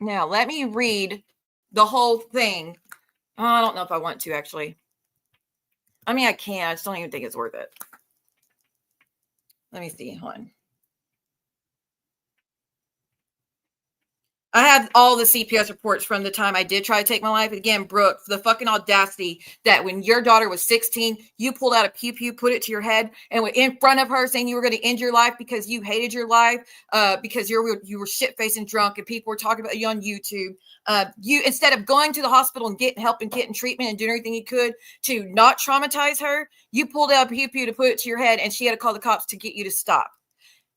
Now, let me read the whole thing. Oh, I don't know if I want to, actually. I mean, I can. I just don't even think it's worth it. Let me see. Hold on. I have all the CPS reports from the time I did try to take my life. Again, Brooke, the fucking audacity that when your daughter was 16, you pulled out a pew-pew, put it to your head, and went in front of her saying you were going to end your life because you hated your life, because you were shit-faced and drunk, and people were talking about you on YouTube. You, instead of going to the hospital and getting help and getting treatment and doing everything you could to not traumatize her, you pulled out a pew-pew to put it to your head, and she had to call the cops to get you to stop.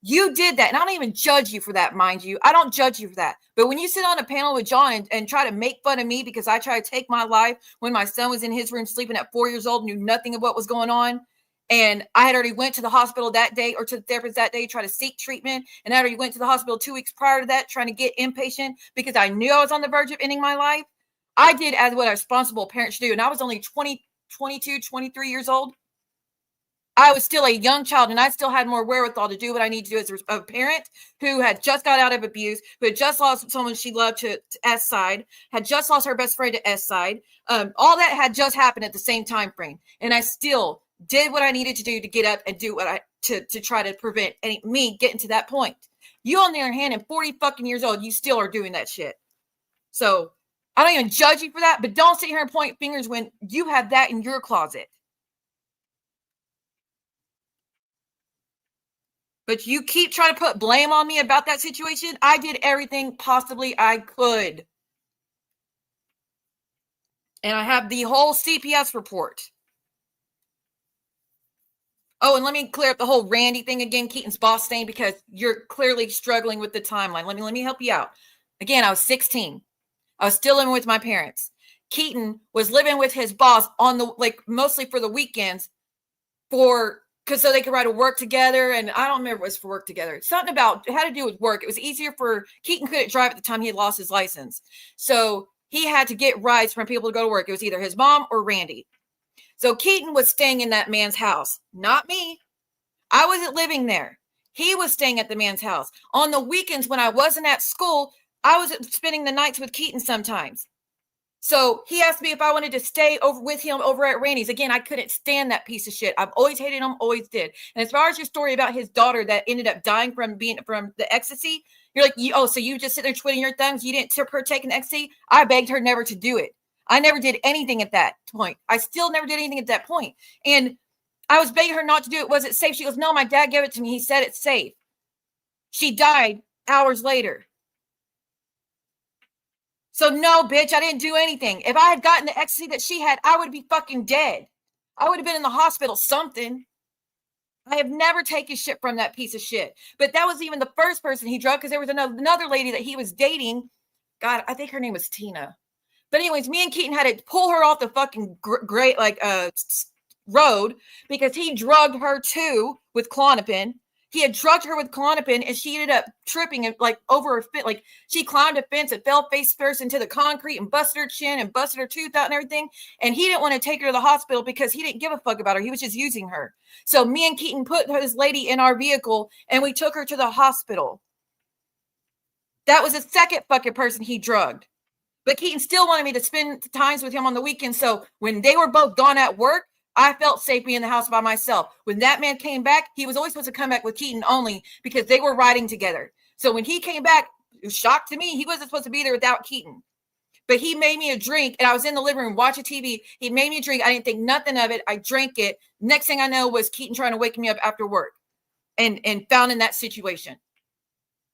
You did that. And I don't even judge you for that, mind you. I don't judge you for that. But when you sit on a panel with John and try to make fun of me because I tried to take my life when my son was in his room sleeping at 4 years old, knew nothing of what was going on. And I had already went to the hospital that day or to the therapist that day, try to seek treatment. And I already went to the hospital 2 weeks prior to that, trying to get inpatient because I knew I was on the verge of ending my life. I did as what a responsible parent should do. And I was only 22, 23 years old. I was still a young child and I still had more wherewithal to do what I need to do as a parent who had just got out of abuse, who had just lost someone she loved to S side, had just lost her best friend to S side. All that had just happened at the same time frame. And I still did what I needed to do to get up and do what to try to prevent me getting to that point. You, on the other hand, at 40 fucking years old, you still are doing that shit. So I don't even judge you for that, but don't sit here and point fingers when you have that in your closet. But you keep trying to put blame on me about that situation. I did everything possibly I could. And I have the whole CPS report. Oh, and let me clear up the whole Randy thing again, Keaton's boss thing, because you're clearly struggling with the timeline. Let me help you out. Again, I was 16. I was still living with my parents. Keaton was living with his boss on the, mostly for the weekends because so they could ride to work together. And I don't remember what it was for work together. Something about it had to do with work. It was easier for Keaton couldn't drive at the time he had lost his license. So he had to get rides from people to go to work. It was either his mom or Randy. So Keaton was staying in that man's house, not me. I wasn't living there. He was staying at the man's house. On the weekends when I wasn't at school, I was spending the nights with Keaton sometimes. So he asked me if I wanted to stay over with him over at Randy's. Again, I couldn't stand that piece of shit. I've always hated him, always did. And as far as your story about his daughter that ended up dying from the ecstasy, you're like, so you just sit there twiddling your thumbs. You didn't partake in ecstasy. I begged her never to do it. I never did anything at that point. I still never did anything at that point. And I was begging her not to do it. Was it safe? She goes, no, my dad gave it to me. He said it's safe. She died hours later. So no, bitch, I didn't do anything. If I had gotten the ecstasy that she had, I would be fucking dead. I would have been in the hospital, something. I have never taken shit from that piece of shit. But that was even the first person he drugged because there was another lady that he was dating. God, I think her name was Tina. But anyways, me and Keaton had to pull her off the fucking road because he drugged her too with Klonopin. He had drugged her with Klonopin and she ended up tripping and over a fit. She climbed a fence and fell face first into the concrete and busted her chin and busted her tooth out and everything. And he didn't want to take her to the hospital because he didn't give a fuck about her. He was just using her. So me and Keaton put this lady in our vehicle and we took her to the hospital. That was the second fucking person he drugged. But Keaton still wanted me to spend times with him on the weekend. So when they were both gone at work, I felt safe being in the house by myself. When that man came back, he was always supposed to come back with Keaton only because they were riding together. So when he came back, it was shock to me. He wasn't supposed to be there without Keaton. But he made me a drink, and I was in the living room watching TV. He made me a drink. I didn't think nothing of it. I drank it. Next thing I know was Keaton trying to wake me up after work and found in that situation.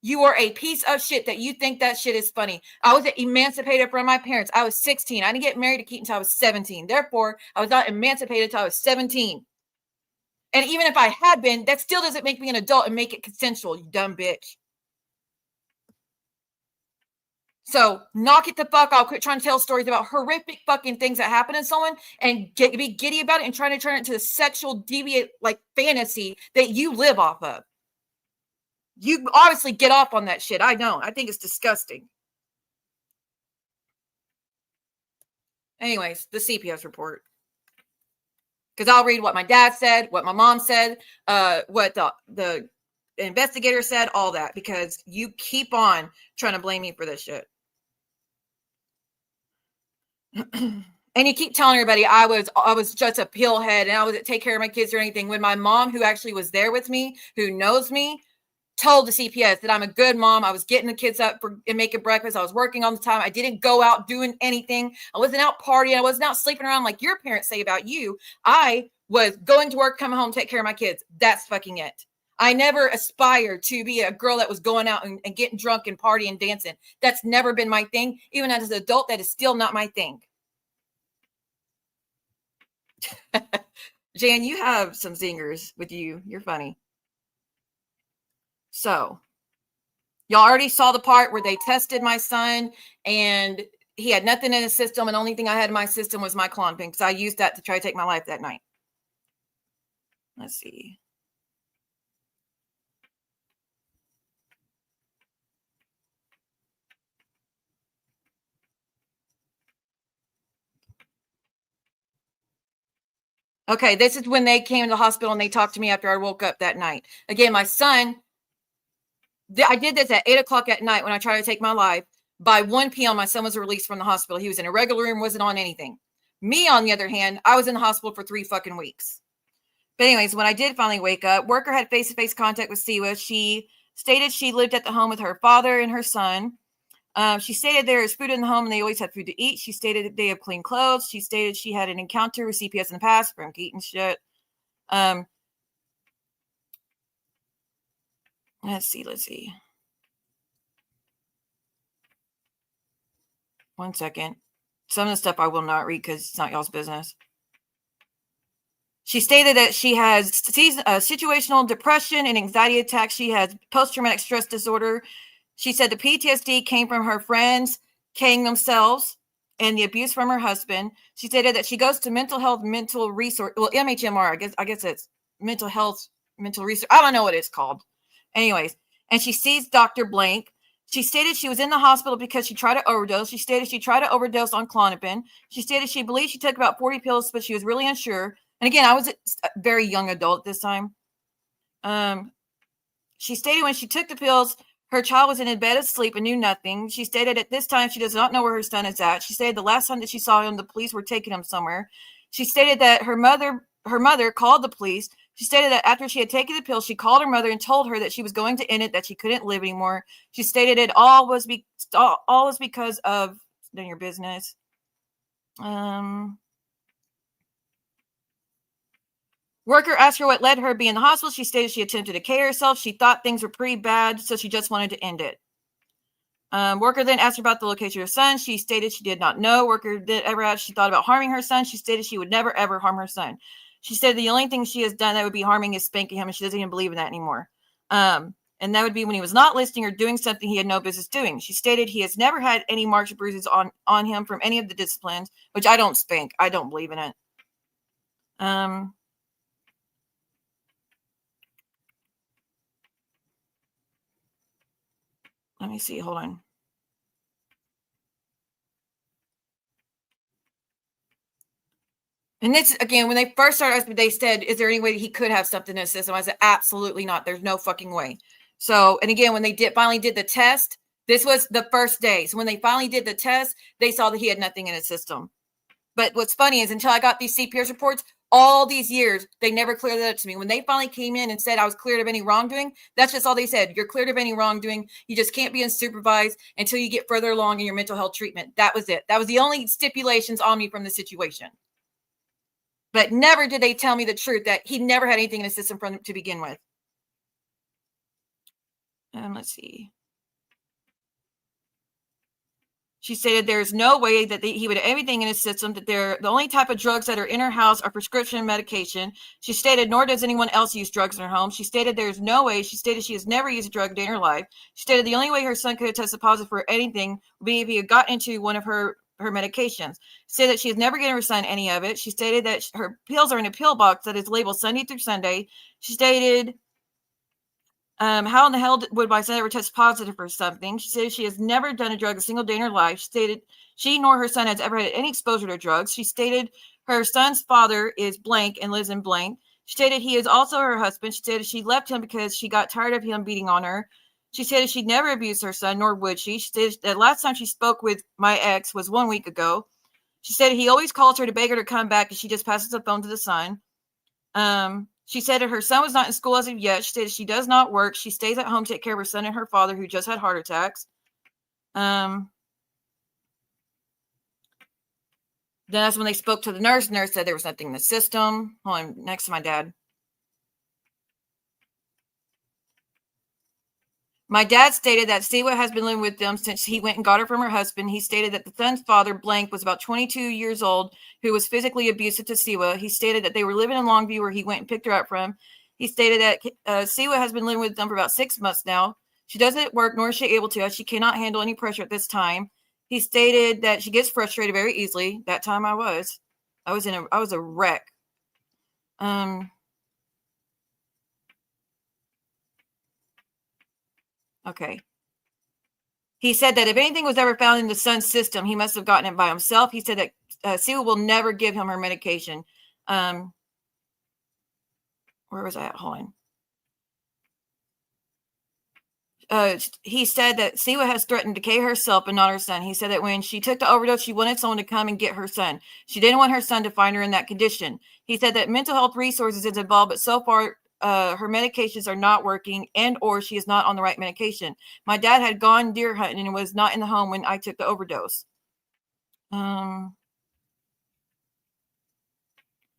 You are a piece of shit that you think that shit is funny. I was emancipated from my parents. I was 16. I didn't get married to Keaton until I was 17. Therefore, I was not emancipated until I was 17. And even if I had been, that still doesn't make me an adult and make it consensual, you dumb bitch. So knock it the fuck out. Quit trying to tell stories about horrific fucking things that happen to someone and be giddy about it and trying to turn it into a sexual deviant like fantasy that you live off of. You obviously get off on that shit. I don't. I think it's disgusting. Anyways, the CPS report. Because I'll read what my dad said, what my mom said, what the investigator said, all that. Because you keep on trying to blame me for this shit. And you keep telling everybody I was just a pillhead and I was take care of my kids or anything. When my mom, who actually was there with me, who knows me, told the CPS that I'm a good mom. I was getting the kids up and making breakfast. I was working all the time. I didn't go out doing anything. I wasn't out partying. I wasn't out sleeping around like your parents say about you. I was going to work, coming home, take care of my kids. That's fucking it. I never aspired to be a girl that was going out and getting drunk and partying and dancing. That's never been my thing. Even as an adult, that is still not my thing. Jan, you have some zingers with you. You're funny. So, y'all already saw the part where they tested my son and he had nothing in his system. And the only thing I had in my system was my Klonopin because I used that to try to take my life that night. Let's see. Okay, this is when they came to the hospital and they talked to me after I woke up that night. Again, my son, I did this at 8 o'clock at night when I tried to take my life. By 1 p.m., my son was released from the hospital. He was in a regular room, wasn't on anything. Me, on the other hand, I was in the hospital for 3 fucking weeks. But anyways, when I did finally wake up, worker had face-to-face contact with Siwa. She stated she lived at the home with her father and her son. She stated there is food in the home and they always have food to eat. She stated that they have clean clothes. She stated she had an encounter with CPS in the past from Keaton shit. Let's see. 1 second. Some of the stuff I will not read because it's not y'all's business. She stated that she has situational depression and anxiety attacks. She has post-traumatic stress disorder. She said the PTSD came from her friends killing themselves and the abuse from her husband. She stated that she goes to mental resource, well, MHMR, I guess it's mental resource. I don't know what it's called. Anyways, and she sees Dr. Blank. She stated she was in the hospital because she tried to overdose. She stated she tried to overdose on Klonopin. She stated she believed she took about 40 pills, but she was really unsure. And again, I was a very young adult this time. She stated when she took the pills, her child was in a bed asleep and knew nothing. She stated at this time she does not know where her son is at. She stated the last time that she saw him, the police were taking him somewhere. She stated that her mother called the police. She stated that after she had taken the pill, she called her mother and told her that she was going to end it, that she couldn't live anymore. She stated it all was because of none of your business. Worker asked her what led her to be in the hospital. She stated she attempted to kill herself. She thought things were pretty bad, so she just wanted to end it. Worker then asked her about the location of her son. She stated she did not know. Worker did ever ask she thought about harming her son. She stated she would never, ever harm her son. She said the only thing she has done that would be harming is spanking him, and she doesn't even believe in that anymore. And that would be when he was not listening or doing something he had no business doing. She stated he has never had any marks or bruises on him from any of the disciplines, which I don't spank. I don't believe in it. Let me see. Hold on. And this, again, when they first started asking, they said, is there any way he could have something in his system? I said, absolutely not. There's no fucking way. So, and again, when they finally did the test, this was the first day. So when they finally did the test, they saw that he had nothing in his system. But what's funny is until I got these CPS reports, all these years, they never cleared that up to me. When they finally came in and said I was cleared of any wrongdoing, that's just all they said. You're cleared of any wrongdoing. You just can't be unsupervised until you get further along in your mental health treatment. That was it. That was the only stipulations on me from the situation. But never did they tell me the truth that he never had anything in his system from to begin with. Let's see. She stated there's no way that he would have anything in his system, that the only type of drugs that are in her house are prescription medication. She stated, nor does anyone else use drugs in her home. She stated there's no way. She stated she has never used a drug day in her life. She stated the only way her son could have tested positive for anything would be if he had got into one of her medications. She stated that she has never given her son any of it. She stated that her pills are in a pill box that is labeled Sunday through Sunday. She stated, how in the hell would my son ever test positive for something? She said she has never done a drug a single day in her life. She stated she nor her son has ever had any exposure to drugs. She stated her son's father is blank and lives in blank. She stated he is also her husband. She stated she left him because she got tired of him beating on her. She stated she'd never abused her son, nor would she. She stated that last time she spoke with my ex was 1 week ago. She said he always calls her to beg her to come back, and she just passes the phone to the son. She said that her son was not in school as of yet. She stated she does not work. She stays at home to take care of her son and her father, who just had heart attacks. Then that's when they spoke to the nurse. The nurse said there was nothing in the system. Hold on, next to my dad. My dad stated that Siwa has been living with them since he went and got her from her husband. He stated that the son's father, blank, was about 22 years old, who was physically abusive to Siwa. He stated that they were living in Longview, where he went and picked her up from. He stated that Siwa has been living with them for about 6 months now. She doesn't work, nor is she able to, as she cannot handle any pressure at this time. He stated that she gets frustrated very easily. That time I was a wreck. Okay. He said that if anything was ever found in the son's system, he must have gotten it by himself. He said that Siwa will never give him her medication. Where was I at? Hold on. He said that Siwa has threatened to kill herself and not her son. He said that when she took the overdose, she wanted someone to come and get her son. She didn't want her son to find her in that condition. He said that mental health resources is involved, but so far her medications are not working, and or she is not on the right medication. My dad had gone deer hunting and was not in the home when I took the overdose.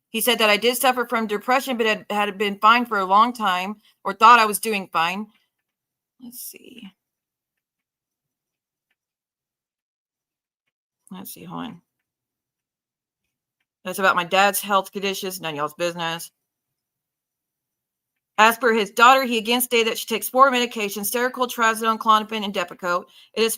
He said that I did suffer from depression, but had been fine for a long time, or thought I was doing fine. Let's see. Hold on. That's about my dad's health conditions. None of y'all's business. As per his daughter, he again stated that she takes 4 medications: Seroquel, Trazodone, Klonopin, and Depakote. It is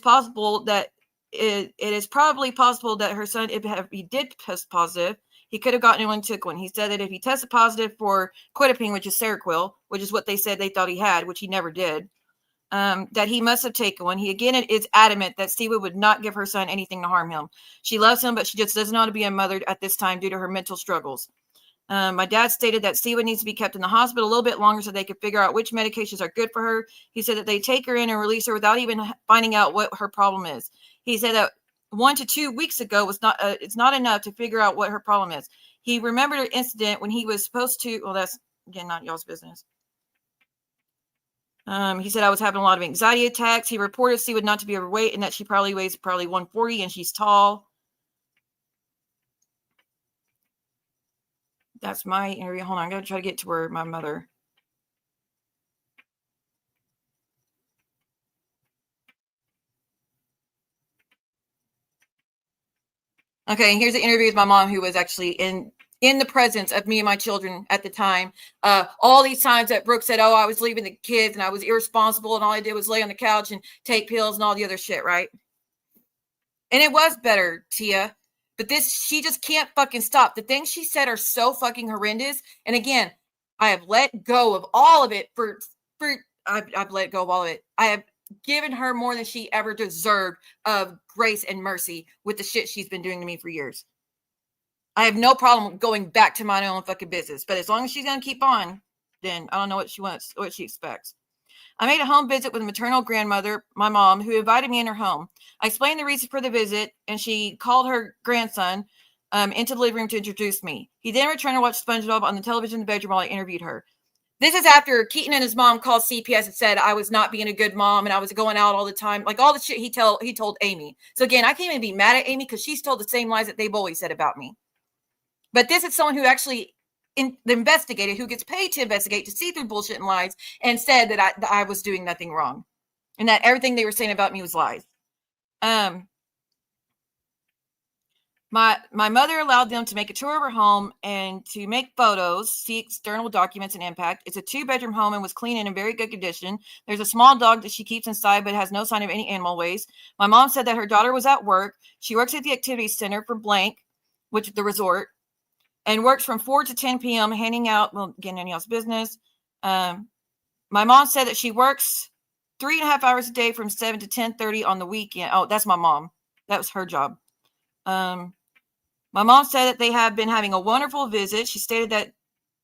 probably possible that her son, if he did test positive, he could have gotten one and took one. He said that if he tested positive for quetiapine, which is Seroquel, which is what they said they thought he had, which he never did, that he must have taken one. He again is adamant that Siwa would not give her son anything to harm him. She loves him, but she just doesn't want to be a mother at this time due to her mental struggles. My dad stated that Siwa needs to be kept in the hospital a little bit longer so they could figure out which medications are good for her. He said that they take her in and release her without even finding out what her problem is. He said that 1 to 2 weeks ago was not it's not enough to figure out what her problem is. He remembered an incident when he was supposed to, well, that's again not y'all's business. He said I was having a lot of anxiety attacks. He reported Siwa not to be overweight and that she probably weighs 140 and she's tall. That's my area. Hold on, I'm going to try to get to where my mother. Okay, and here's the interview with my mom, who was actually in the presence of me and my children at the time. All these times that Brooke said, oh, I was leaving the kids and I was irresponsible and all I did was lay on the couch and take pills and all the other shit, right? And it was better, Tia. But she just can't fucking stop. The things she said are so fucking horrendous. And again, I have let go of all of it I've let go of all of it. I have given her more than she ever deserved of grace and mercy with the shit she's been doing to me for years. I have no problem going back to my own fucking business. But as long as she's going to keep on, then I don't know what she wants, what she expects. I made a home visit with a maternal grandmother, my mom, who invited me in her home. I explained the reason for the visit, and she called her grandson, into the living room to introduce me. He then returned to watch SpongeBob on the television in the bedroom while I interviewed her. This is after Keaton and his mom called CPS and said I was not being a good mom and I was going out all the time. Like all the shit he told Amy. So again, I can't even be mad at Amy because she's told the same lies that they've always said about me. But this is someone who actually investigated, who gets paid to investigate, to see through bullshit and lies, and said that I was doing nothing wrong. And that everything they were saying about me was lies. My mother allowed them to make a tour of her home and to make photos, see external documents and impact. It's a 2-bedroom home and was clean and in very good condition. There's a small dog that she keeps inside, but has no sign of any animal waste. My mom said that her daughter was at work. She works at the activity center for blank, which is the resort, and works from 4 to 10 p.m. handing out, well, again, any else's business. My mom said that she works 3.5 hours a day from 7 to 10:30 on the weekend. Oh, that's my mom. That was her job. My mom said that they have been having a wonderful visit. She stated that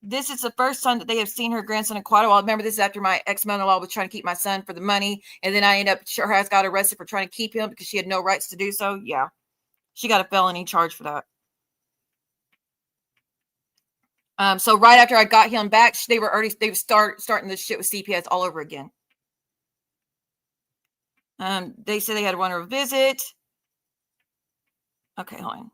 this is the first time that they have seen her grandson in quite a while. Remember, this is after my ex-mother-in-law was trying to keep my son for the money. And then I ended up, her ass got arrested for trying to keep him because she had no rights to do so. Yeah. She got a felony charge for that. So right after I got him back, they were starting this shit with CPS all over again. They said they had a wonderful visit. Okay, hold on.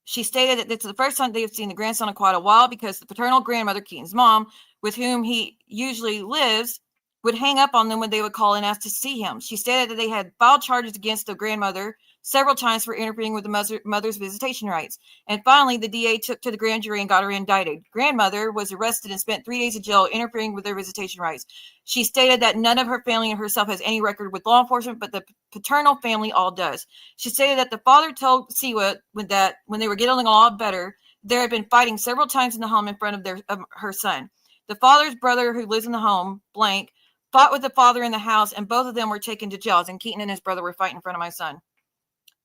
She stated that this is the first time they have seen the grandson in quite a while because the paternal grandmother, Keaton's mom, with whom he usually lives, would hang up on them when they would call and ask to see him. She stated that they had filed charges against the grandmother several times for interfering with the mother's visitation rights. And finally, the DA took to the grand jury and got her indicted. Grandmother was arrested and spent 3 days in jail interfering with their visitation rights. She stated that none of her family and herself has any record with law enforcement, but the paternal family all does. She stated that the father told Siwa that when they were getting a lot better, there had been fighting several times in the home in front of her son. The father's brother, who lives in the home, blank, fought with the father in the house, and both of them were taken to jail. And Keaton and his brother were fighting in front of my son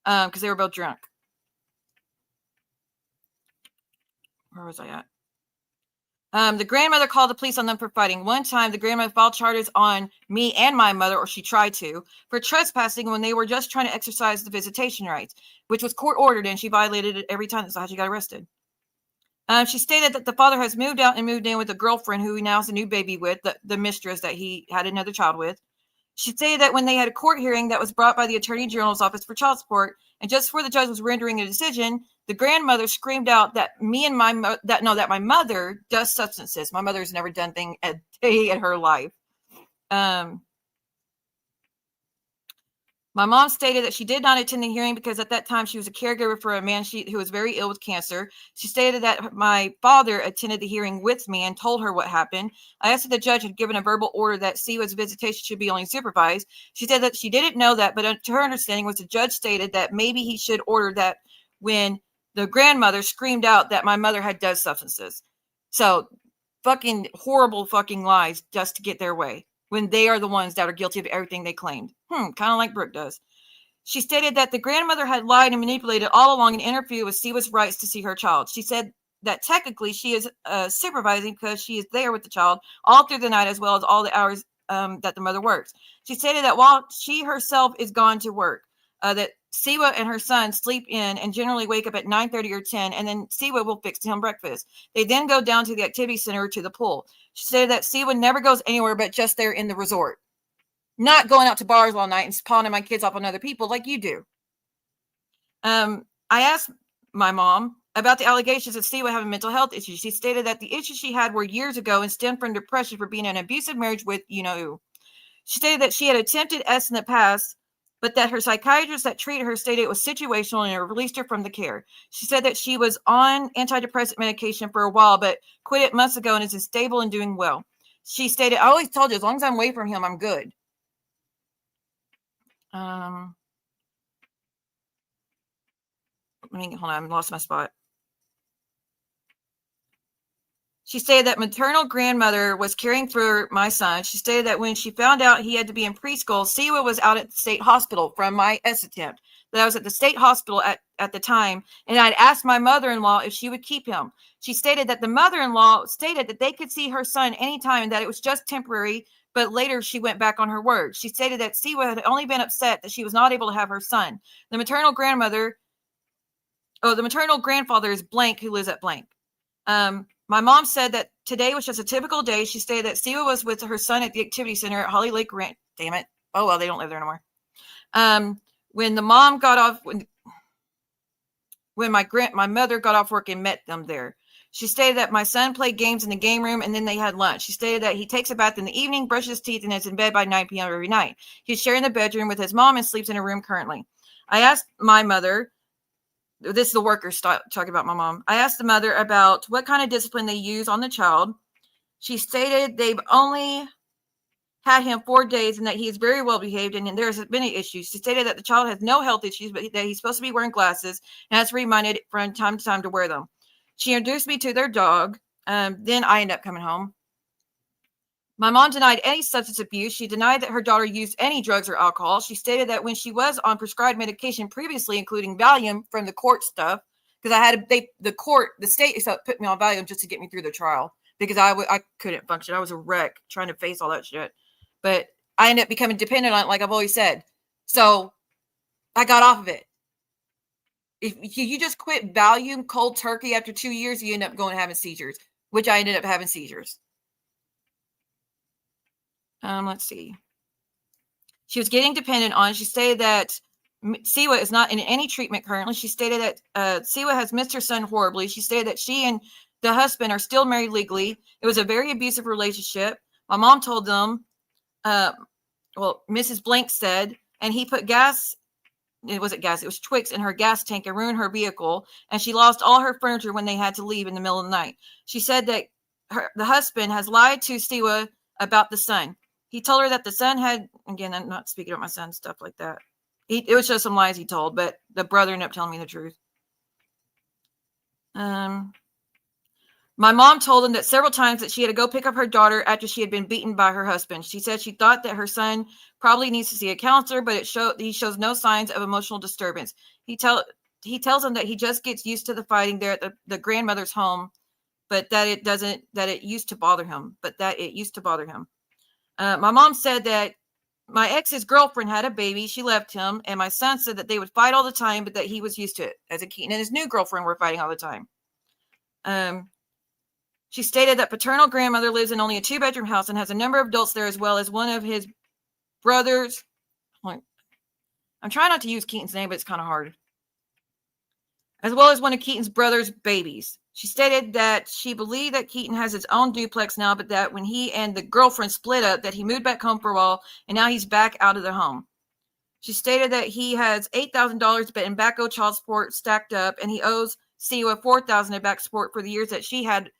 because they were both drunk. Where was I at? The grandmother called the police on them for fighting. One time, the grandmother filed charges on me and my mother, or she tried to, for trespassing when they were just trying to exercise the visitation rights, which was court ordered, and she violated it every time. That's how she got arrested. She stated that the father has moved out and moved in with a girlfriend who he now has a new baby with, the mistress that he had another child with. She stated that when they had a court hearing that was brought by the Attorney General's Office for Child Support, and just before the judge was rendering a decision, the grandmother screamed out that my mother does substances. My mother's never done a day in her life. My mom stated that she did not attend the hearing because at that time she was a caregiver for a man who was very ill with cancer. She stated that my father attended the hearing with me and told her what happened. I asked if the judge had given a verbal order that Siwa's visitation should be only supervised. She said that she didn't know that, but to her understanding was the judge stated that maybe he should order that when the grandmother screamed out that my mother had done substances. So fucking horrible fucking lies just to get their way, when they are the ones that are guilty of everything they claimed. Kind of like Brooke does. She stated that the grandmother had lied and manipulated all along and interfered with Siwa's rights to see her child. She said that technically she is supervising because she is there with the child all through the night as well as all the hours that the mother works. She stated that while she herself is gone to work, that Siwa and her son sleep in and generally wake up at 9:30 or 10, and then Siwa will fix him breakfast. They then go down to the activity center to the pool. She said that Siwa never goes anywhere but just there in the resort. Not going out to bars all night and spawning my kids off on other people like you do. I asked my mom about the allegations that Siwa having mental health issues. She stated that the issues she had were years ago and stemmed from depression for being in an abusive marriage with who. She stated that she had attempted S in the past, but that her psychiatrist that treated her stated it was situational and released her from the care. She said that she was on antidepressant medication for a while, but quit it months ago and is stable and doing well. She stated, I always told you, as long as I'm away from him, I'm good. Hold on, I lost my spot. She stated that maternal grandmother was caring for my son. She stated that when she found out he had to be in preschool, Siwa was out at the state hospital from my S attempt. That I was at the state hospital at the time, and I'd asked my mother-in-law if she would keep him. She stated that the mother-in-law stated that they could see her son anytime and that it was just temporary, but later she went back on her word. She stated that Siwa had only been upset that she was not able to have her son. The maternal grandmother the maternal grandfather is blank who lives at blank. My mom said that today was just a typical day. She stated that Siwa was with her son at the activity center at Holly Lake Ranch. Damn it. Oh, well, they don't live there anymore. When the mom got off, when my mother got off work and met them there. She stated that my son played games in the game room and then they had lunch. She stated that he takes a bath in the evening, brushes his teeth, and is in bed by 9 p.m. every night. He's sharing the bedroom with his mom and sleeps in a room currently. I asked my mother, this is the workers talking about my mom. I asked the mother about what kind of discipline they use on the child. She stated they've only had him 4 days and that he is very well behaved and there's been issues. She stated that the child has no health issues, but that he's supposed to be wearing glasses and has to be reminded from time to time to wear them. She introduced me to their dog. Then I ended up coming home. My mom denied any substance abuse. She denied that her daughter used any drugs or alcohol. She stated that when she was on prescribed medication previously, including Valium from the court stuff, because the state put me on Valium just to get me through the trial because I couldn't function. I was a wreck trying to face all that shit. But I ended up becoming dependent on it, like I've always said. So I got off of it. If you just quit Valium cold turkey after 2 years, you end up going and having seizures, which I ended up having seizures. Let's see. She was getting dependent on. She stated that Siwa is not in any treatment currently. She stated that Siwa has missed her son horribly. She stated that she and the husband are still married legally. It was a very abusive relationship. My mom told them, Mrs. Blank said, and he put gas. It wasn't gas. It was Twix in her gas tank and ruined her vehicle. And she lost all her furniture when they had to leave in the middle of the night. She said that the husband has lied to Siwa about the son. He told her that the son had, again, I'm not speaking about my son, stuff like that. It was just some lies he told, but the brother ended up telling me the truth. My mom told him that several times that she had to go pick up her daughter after she had been beaten by her husband. She said she thought that her son probably needs to see a counselor, but he shows no signs of emotional disturbance. He tells him that he just gets used to the fighting there at the grandmother's home, but that it used to bother him. My mom said that my ex's girlfriend had a baby. She left him, and my son said that they would fight all the time, but that he was used to it as a Keaton and his new girlfriend were fighting all the time. She stated that paternal grandmother lives in only a 2-bedroom house and has a number of adults there, as well as one of his brothers. I'm trying not to use Keaton's name, but it's kind of hard. As well as one of Keaton's brother's babies. She stated that she believed that Keaton has his own duplex now, but that when he and the girlfriend split up, that he moved back home for a while, and now he's back out of the home. She stated that he has $8,000 in back owed child support stacked up, and he owes Siwa $4,000 in back support for the years that she had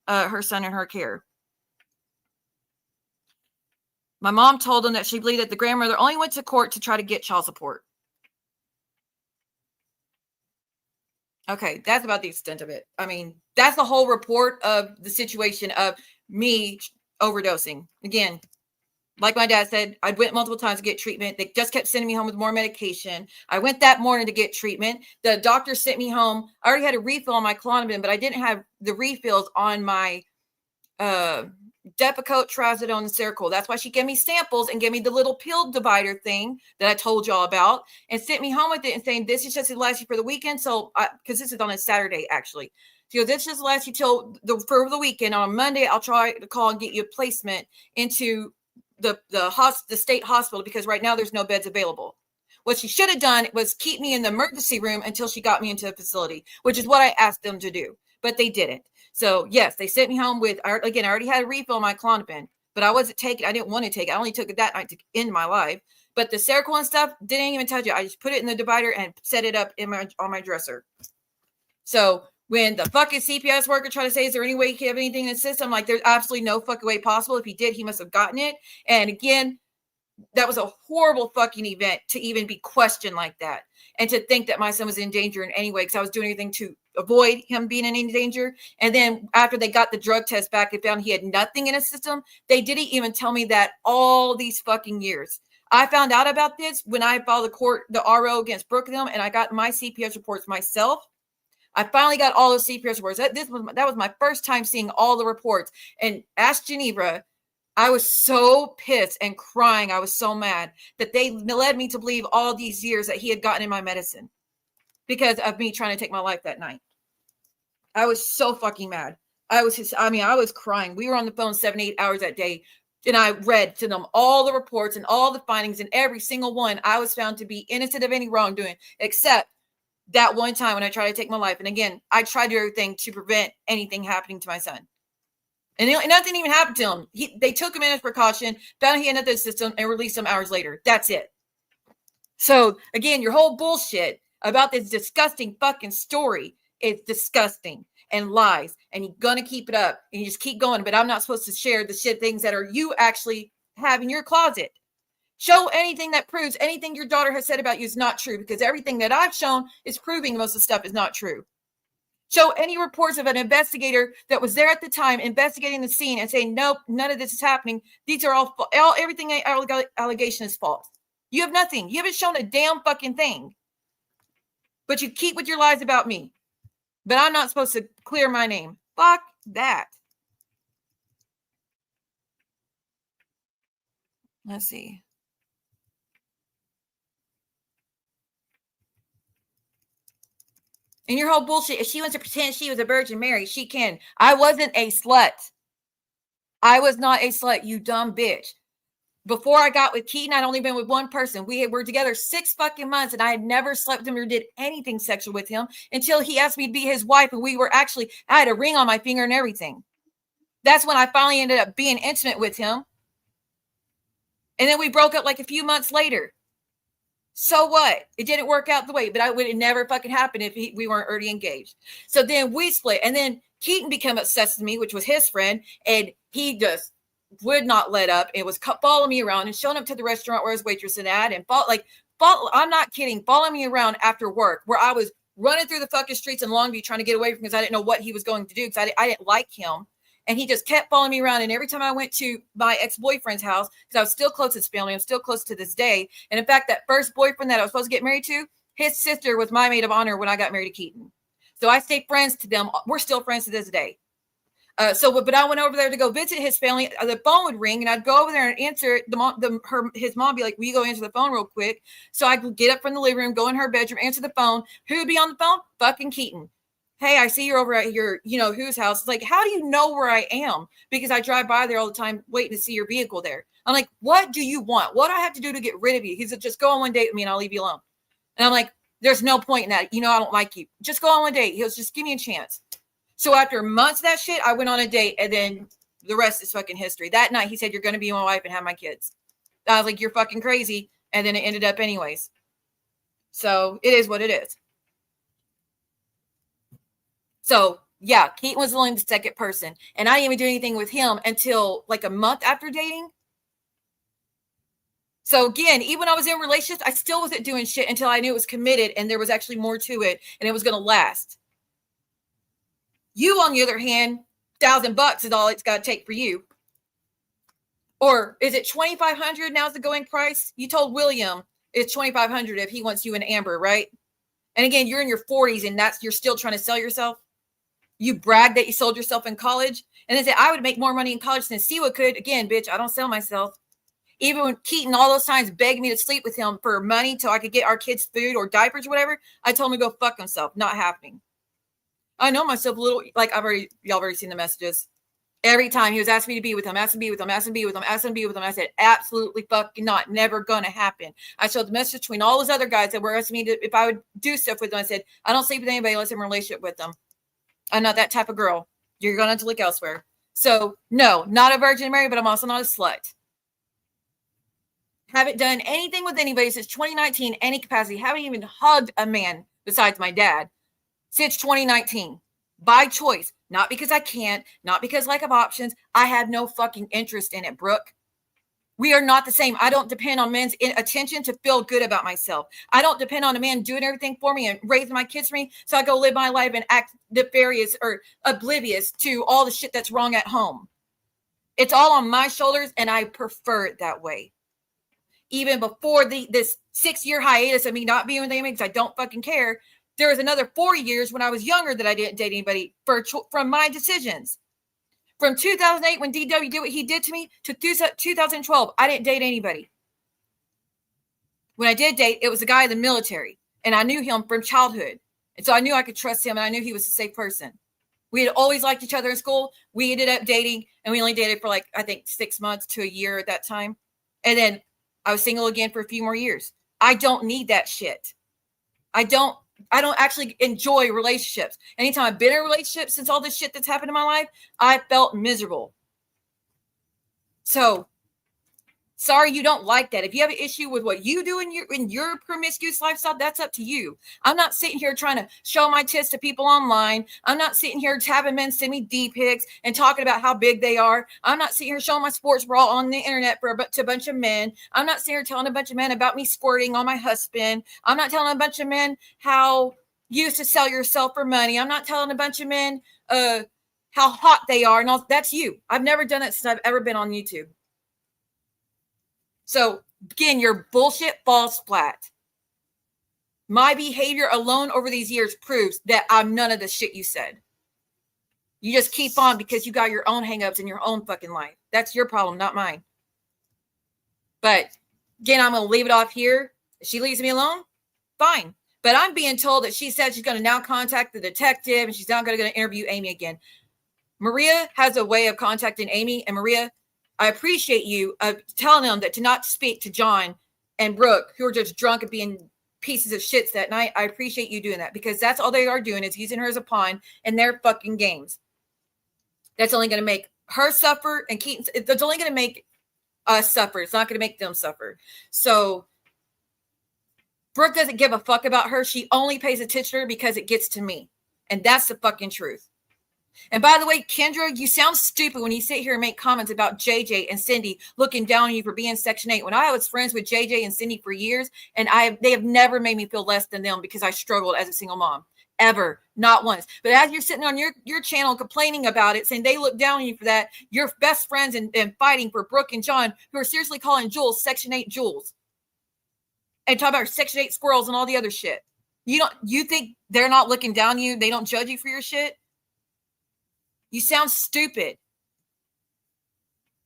her son in her care. My mom told him that she believed that the grandmother only went to court to try to get child support. Okay, that's about the extent of it. I mean, that's the whole report of the situation of me overdosing. Again, like my dad said, I went multiple times to get treatment. They just kept sending me home with more medication. I went that morning to get treatment. The doctor sent me home. I already had a refill on my Klonopin, but I didn't have the refills on my Depakote, Trazodone, and Seroquel. That's why she gave me samples and gave me the little pill divider thing that I told y'all about and sent me home with it and saying, this is just to last you for the weekend. So, because this is on a Saturday, actually. So this just lasts you for the weekend. On Monday, I'll try to call and get you a placement into the state hospital because right now there's no beds available. What she should have done was keep me in the emergency room until she got me into a facility, which is what I asked them to do, but they didn't. So yes, they sent me home with, again, I already had a refill on my Klonopin, but I wasn't taking, I didn't want to take it. I only took it that night to end my life, but the Seroquel and stuff, didn't even touch it. I just put it in the divider and set it up on my dresser. So when the fucking CPS worker tried to say, is there any way he can have anything in the system? Like, there's absolutely no fucking way possible. If he did, he must have gotten it. And again, that was a horrible fucking event to even be questioned like that. And to think that my son was in danger in any way, because I was doing anything to avoid him being in any danger. And then after they got the drug test back, they found he had nothing in his system. They didn't even tell me that all these fucking years. I found out about this when I filed the RO against Brookdale, and I got my CPS reports myself. I finally got all the CPS reports. That was my first time seeing all the reports. And Ask Geneva, I was so pissed and crying. I was so mad that they led me to believe all these years that he had gotten in my medicine. because of me trying to take my life that night. I was so fucking mad. I was crying. We were on the phone 7, 8 hours that day. And I read to them all the reports and all the findings, and every single one, I was found to be innocent of any wrongdoing, except that one time when I tried to take my life. And again, I tried to do everything to prevent anything happening to my son. And nothing even happened to him. They took him in as precaution, found he ended the system, and released him hours later. That's it. So again, your whole bullshit about this disgusting fucking story is disgusting and lies, and you're gonna keep it up and you just keep going. But I'm not supposed to share the shit things that are you actually have in your closet. Show anything that proves anything your daughter has said about you is not true, because everything that I've shown is proving most of the stuff is not true. Show any reports of an investigator that was there at the time investigating the scene and saying, nope, none of this is happening. These are all everything allegation is false. You have nothing. You haven't shown a damn fucking thing. But you keep with your lies about me. But I'm not supposed to clear my name. Fuck that. Let's see. And your whole bullshit, if she wants to pretend she was a Virgin Mary, she can. I wasn't a slut. I was not a slut, you dumb bitch. Before I got with Keaton, I'd only been with one person. We were together 6 fucking months, and I had never slept with him or did anything sexual with him until he asked me to be his wife. And I had a ring on my finger and everything. That's when I finally ended up being intimate with him. And then we broke up like a few months later. So what? It didn't work out the way, but it would never fucking happen if we weren't already engaged. So then we split, and then Keaton became obsessed with me, which was his friend, and he just would not let up. It was following me around and showing up to the restaurant where I was waitressing at, and I'm not kidding, following me around after work, where I was running through the fucking streets in Longview trying to get away from him because I didn't know what he was going to do, because I didn't like him. And he just kept following me around. And every time I went to my ex-boyfriend's house, because I was still close to his family, I'm still close to this day. And in fact, that first boyfriend that I was supposed to get married to, his sister was my maid of honor when I got married to Keaton. So I stayed friends to them. We're still friends to this day. But I went over there to go visit his family. The phone would ring, and I'd go over there and answer. His mom would be like, "Will you go answer the phone real quick?" So I'd get up from the living room, go in her bedroom, answer the phone. Who would be on the phone? Fucking Keaton. Hey, I see you're over at your, whose house. It's like, how do you know where I am? Because I drive by there all the time waiting to see your vehicle there. I'm like, what do you want? What do I have to do to get rid of you? He said, just go on one date with me and I'll leave you alone. And I'm like, there's no point in that. I don't like you. Just go on one date. He goes, just give me a chance. So after months of that shit, I went on a date, and then the rest is fucking history. That night, he said, you're going to be my wife and have my kids. I was like, you're fucking crazy. And then it ended up anyways. So it is what it is. So, yeah, Keaton was only the second person. And I didn't even do anything with him until like a month after dating. So, again, even when I was in relationships, I still wasn't doing shit until I knew it was committed and there was actually more to it and it was going to last. You, on the other hand, $1,000 is all it's got to take for you. Or is it $2,500 now's the going price? You told William it's $2,500 if he wants you in Amber, right? And again, you're in your 40s and you're still trying to sell yourself. You brag that you sold yourself in college, and then say, I would make more money in college than Siwa could. Again, bitch, I don't sell myself. Even when Keaton all those times begged me to sleep with him for money till I could get our kids food or diapers or whatever, I told him to go fuck himself. Not happening. I know myself a little, like y'all already seen the messages. Every time he was asking me to be with him, asking to be with him, asking to be with him, asking to be with him, I said, absolutely fucking not. Never gonna happen. I showed the message between all those other guys that were asking me if I would do stuff with them. I said, I don't sleep with anybody unless I'm in a relationship with them. I'm not that type of girl. You're going to have to look elsewhere. So, no, not a Virgin Mary, but I'm also not a slut. Haven't done anything with anybody since 2019, any capacity. Haven't even hugged a man besides my dad since 2019. By choice. Not because I can't. Not because lack of options. I have no fucking interest in it, Brooke. We are not the same. I don't depend on men's attention to feel good about myself. I don't depend on a man doing everything for me and raising my kids for me so I go live my life and act nefarious or oblivious to all the shit that's wrong at home. It's all on my shoulders, and I prefer it that way. Even before this 6-year hiatus of me not being with anybody because I don't fucking care, there was another 4 years when I was younger that I didn't date anybody from my decisions. From 2008, when DW did what he did to me, to 2012, I didn't date anybody. When I did date, it was a guy in the military. And I knew him from childhood. And so I knew I could trust him, and I knew he was a safe person. We had always liked each other in school. We ended up dating, and we only dated for like, I think 6 months to a year at that time. And then I was single again for a few more years. I don't need that shit. I don't actually enjoy relationships. Anytime I've been in a relationship since all this shit that's happened in my life, I felt miserable. So sorry you don't like that. If you have an issue with what you do in your promiscuous lifestyle, that's up to you. I'm not sitting here trying to show my tits to people online. I'm not sitting here having men send me D pics and talking about how big they are. I'm not sitting here showing my sports bra on the internet to a bunch of men. I'm not sitting here telling a bunch of men about me squirting on my husband. I'm not telling a bunch of men how you used to sell yourself for money. I'm not telling a bunch of men how hot they are. And all that's you. I've never done that since I've ever been on YouTube. So, again, your bullshit falls flat. My behavior alone over these years proves that I'm none of the shit you said. You just keep on because you got your own hangups in your own fucking life. That's your problem, not mine. But, again, I'm going to leave it off here. If she leaves me alone, fine. But I'm being told that she said she's going to now contact the detective and she's now going to interview Amy again. Maria has a way of contacting Amy, and Maria, I appreciate you telling them that to not speak to John and Brooke, who are just drunk and being pieces of shits that night. I appreciate you doing that because that's all they are doing is using her as a pawn in their fucking games. That's only going to make her suffer and Keaton. It's only going to make us suffer. It's not going to make them suffer. So Brooke doesn't give a fuck about her. She only pays attention to her because it gets to me. And that's the fucking truth. And by the way, Kendra, you sound stupid when you sit here and make comments about JJ and Cindy looking down on you for being Section 8. When I was friends with JJ and Cindy for years, and they have never made me feel less than them because I struggled as a single mom. Ever. Not once. But as you're sitting on your channel complaining about it, saying they look down on you for that, your best friends and fighting for Brooke and John, who are seriously calling Jules Section 8 Jules. And talk about Section 8 squirrels and all the other shit. You think they're not looking down on you? They don't judge you for your shit? You sound stupid.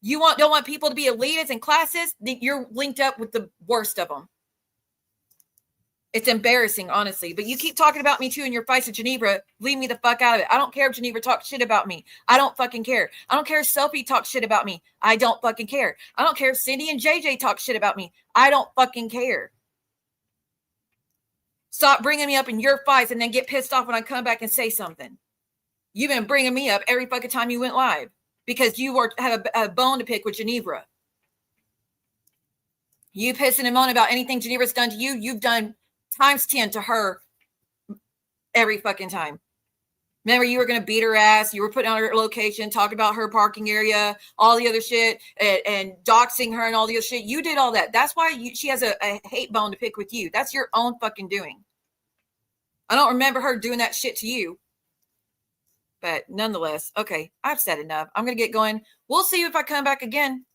You don't want people to be elitists in classes? You're linked up with the worst of them. It's embarrassing, honestly. But you keep talking about me too in your fights with Geneva. Leave me the fuck out of it. I don't care if Geneva talks shit about me. I don't fucking care. I don't care if Sophie talks shit about me. I don't fucking care. I don't care if Cindy and JJ talk shit about me. I don't fucking care. Stop bringing me up in your fights and then get pissed off when I come back and say something. You've been bringing me up every fucking time you went live because you have a bone to pick with Geneva. You pissing and moaning about anything Geneva's done to you, you've done times 10 to her every fucking time. Remember, you were going to beat her ass. You were putting on her location, talking about her parking area, all the other shit, and doxing her and all the other shit. You did all that. That's why she has a hate bone to pick with you. That's your own fucking doing. I don't remember her doing that shit to you. But nonetheless, okay, I've said enough. I'm going to get going. We'll see if I come back again.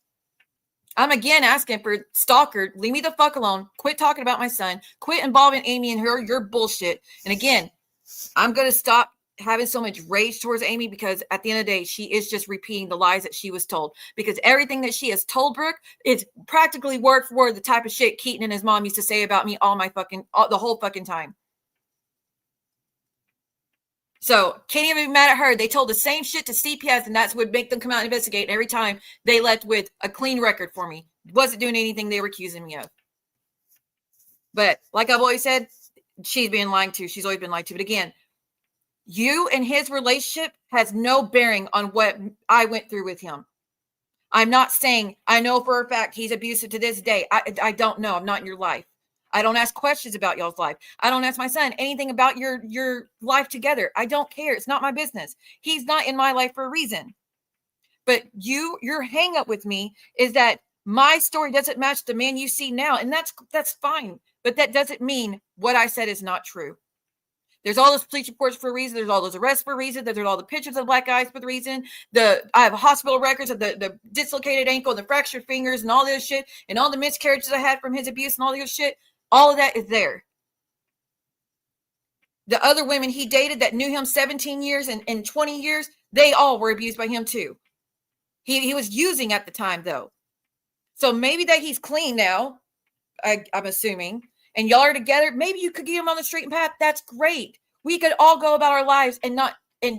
I'm again asking for stalker. Leave me the fuck alone. Quit talking about my son. Quit involving Amy and your bullshit. And again, I'm going to stop having so much rage towards Amy because at the end of the day, she is just repeating the lies that she was told. Because everything that she has told Brooke is practically word for word the type of shit Keaton and his mom used to say about me the whole fucking time. So, can't even be mad at her. They told the same shit to CPS, and that's what would make them come out and investigate. And every time they left with a clean record for me. Wasn't doing anything they were accusing me of. But, like I've always said, she's being lied to. She's always been lied to. But again, you and his relationship has no bearing on what I went through with him. I'm not saying I know for a fact he's abusive to this day. I don't know. I'm not in your life. I don't ask questions about y'all's life. I don't ask my son anything about your life together. I don't care. It's not my business. He's not in my life for a reason. But your hang up with me is that my story doesn't match the man you see now. And that's fine. But that doesn't mean what I said is not true. There's all those police reports for a reason. There's all those arrests for a reason. There's all the pictures of the black guys for the reason. I have hospital records of the dislocated ankle and the fractured fingers and all this shit and all the miscarriages I had from his abuse and all this shit. All of that is there. The other women he dated that knew him 17 years and 20 years, they all were abused by him too. He was using at the time though. So maybe that he's clean now, I'm assuming. and y'all are together, maybe you could get him on the straight path. That's great. We could all go about our lives and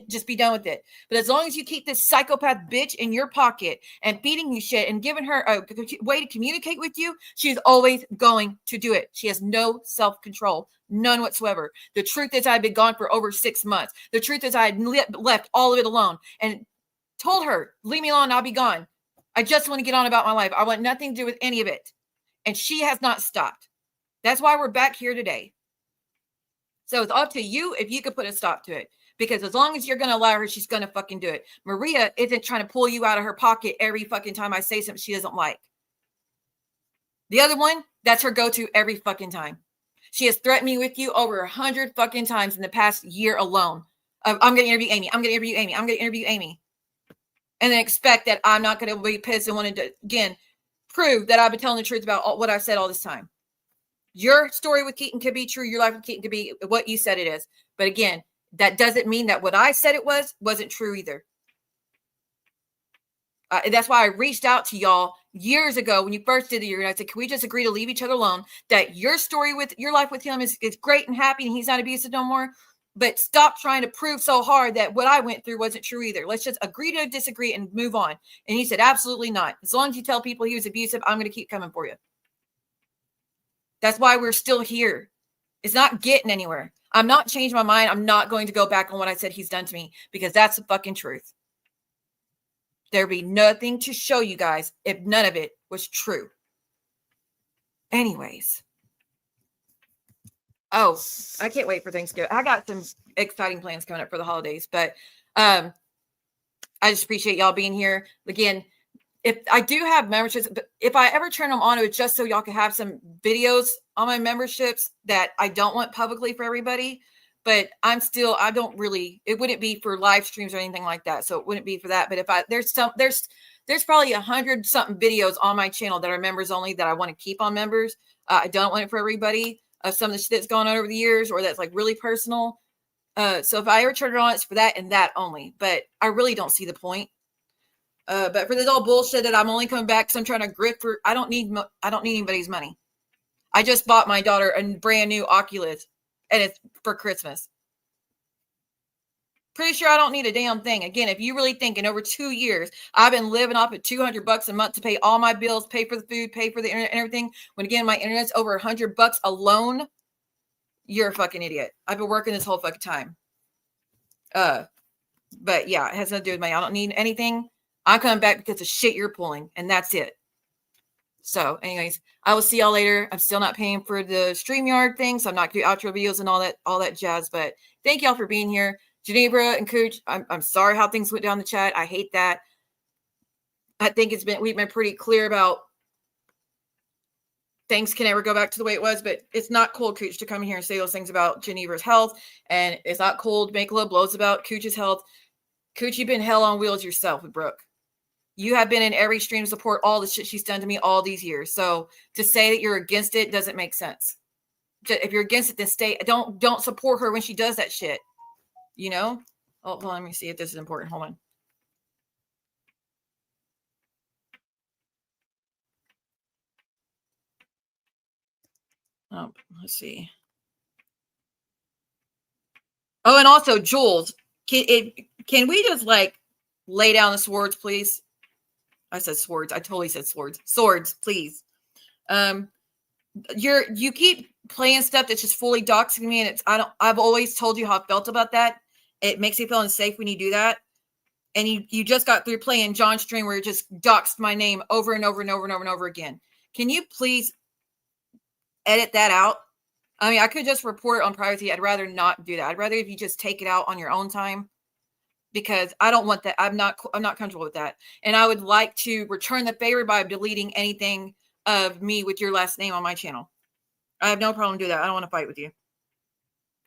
just be done with it. But as long as you keep this psychopath bitch in your pocket and feeding you shit and giving her a way to communicate with you, she's always going to do it. She has no self-control, none whatsoever. The truth is I've been gone for over 6 months. The truth is I had left all of it alone and told her, leave me alone, I'll be gone. I just want to get on about my life. I want nothing to do with any of it. And she has not stopped. That's why we're back here today. So it's up to you if you could put a stop to it. Because as long as you're going to allow her, she's going to fucking do it. Maria isn't trying to pull you out of her pocket every fucking time I say something she doesn't like. The other one, that's her go-to every fucking time. She has threatened me with you over 100 fucking times in the past year alone. I'm going to interview Amy. I'm going to interview Amy. I'm going to interview Amy. And then expect that I'm not going to be pissed and want to, again, prove that I've been telling the truth about what I've said all this time. Your story with Keaton could be true. Your life with Keaton could be what you said it is. But again, that doesn't mean that what I said it wasn't true either. That's why I reached out to y'all years ago when you first did the year. And I said, can we just agree to leave each other alone? That your story with your life with him is great and happy and he's not abusive no more. But stop trying to prove so hard that what I went through wasn't true either. Let's just agree to disagree and move on. And he said, absolutely not. As long as you tell people he was abusive, I'm going to keep coming for you. That's why we're still here. It's not getting anywhere. I'm not changing my mind. I'm not going to go back on what I said he's done to me because that's the fucking truth. There'd be nothing to show you guys if none of it was true. Anyways. Oh, I can't wait for Thanksgiving. I got some exciting plans coming up for the holidays, but I just appreciate y'all being here. Again, if I do have memberships, if I ever turn them on, it's just so y'all can have some videos on my memberships that I don't want publicly for everybody. But I don't really, it wouldn't be for live streams or anything like that. So it wouldn't be for that. But if there's probably 100 something videos on my channel that are members only that I want to keep on members. I don't want it for everybody. Some of the shit that's gone on over the years or that's like really personal. So if I ever turn it on, it's for that and that only. But I really don't see the point. But for this all bullshit that I'm only coming back because I'm trying to grift for, I don't need anybody's money. I just bought my daughter a brand new Oculus and it's for Christmas. Pretty sure I don't need a damn thing. Again, if you really think in over 2 years, I've been living off at $200 a month to pay all my bills, pay for the food, pay for the internet and everything. When again, my internet's over $100 alone, you're a fucking idiot. I've been working this whole fucking time. But yeah, it has nothing to do with money. I don't need anything. I'm coming back because of shit you're pulling, and that's it. So, anyways, I will see y'all later. I'm still not paying for the StreamYard thing, so I'm not doing outro videos and all that jazz. But thank y'all for being here. Geneva and Cooch, I'm sorry how things went down the chat. I hate that. I think we've been pretty clear about things can never go back to the way it was, but it's not cool, Cooch, to come in here and say those things about Geneva's health, and it's not cool to make low blows about Cooch's health. Cooch, you've been hell on wheels yourself with Brooke. You have been in every stream to support all the shit she's done to me all these years. So to say that you're against it doesn't make sense. If you're against it, then stay. Don't support her when she does that shit. You know? Oh, hold on, let me see if this is important. Hold on. Oh, let's see. Oh, and also, Jules, can we just like lay down the swords, please? I said swords. I totally said swords. Swords, please. You keep playing stuff that's just fully doxing me, and I've always told you how I felt about that. It makes me feel unsafe when you do that. And you just got through playing John's stream where you just doxed my name over and over and over and over and over again. Can you please edit that out? I mean, I could just report it on privacy. I'd rather not do that. I'd rather if you just take it out on your own time, because I don't want that. I'm not comfortable with that. And I would like to return the favor by deleting anything of me with your last name on my channel. I have no problem doing that. I don't want to fight with you.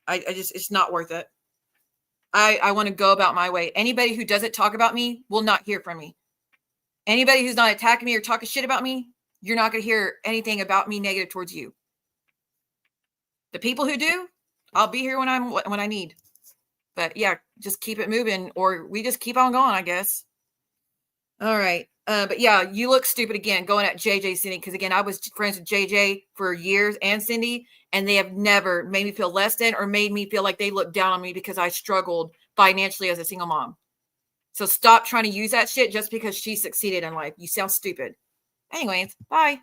It's not worth it. I want to go about my way. Anybody who doesn't talk about me will not hear from me. Anybody who's not attacking me or talking shit about me, you're not going to hear anything about me negative towards you. The people who do, I'll be here when I need. But yeah, just keep it moving, or we just keep on going, I guess. All right. But yeah, you look stupid again going at JJ Cindy, because again, I was friends with JJ for years and Cindy, and they have never made me feel less than or made me feel like they look down on me because I struggled financially as a single mom. So stop trying to use that shit just because she succeeded in life. You sound stupid. Anyways, bye.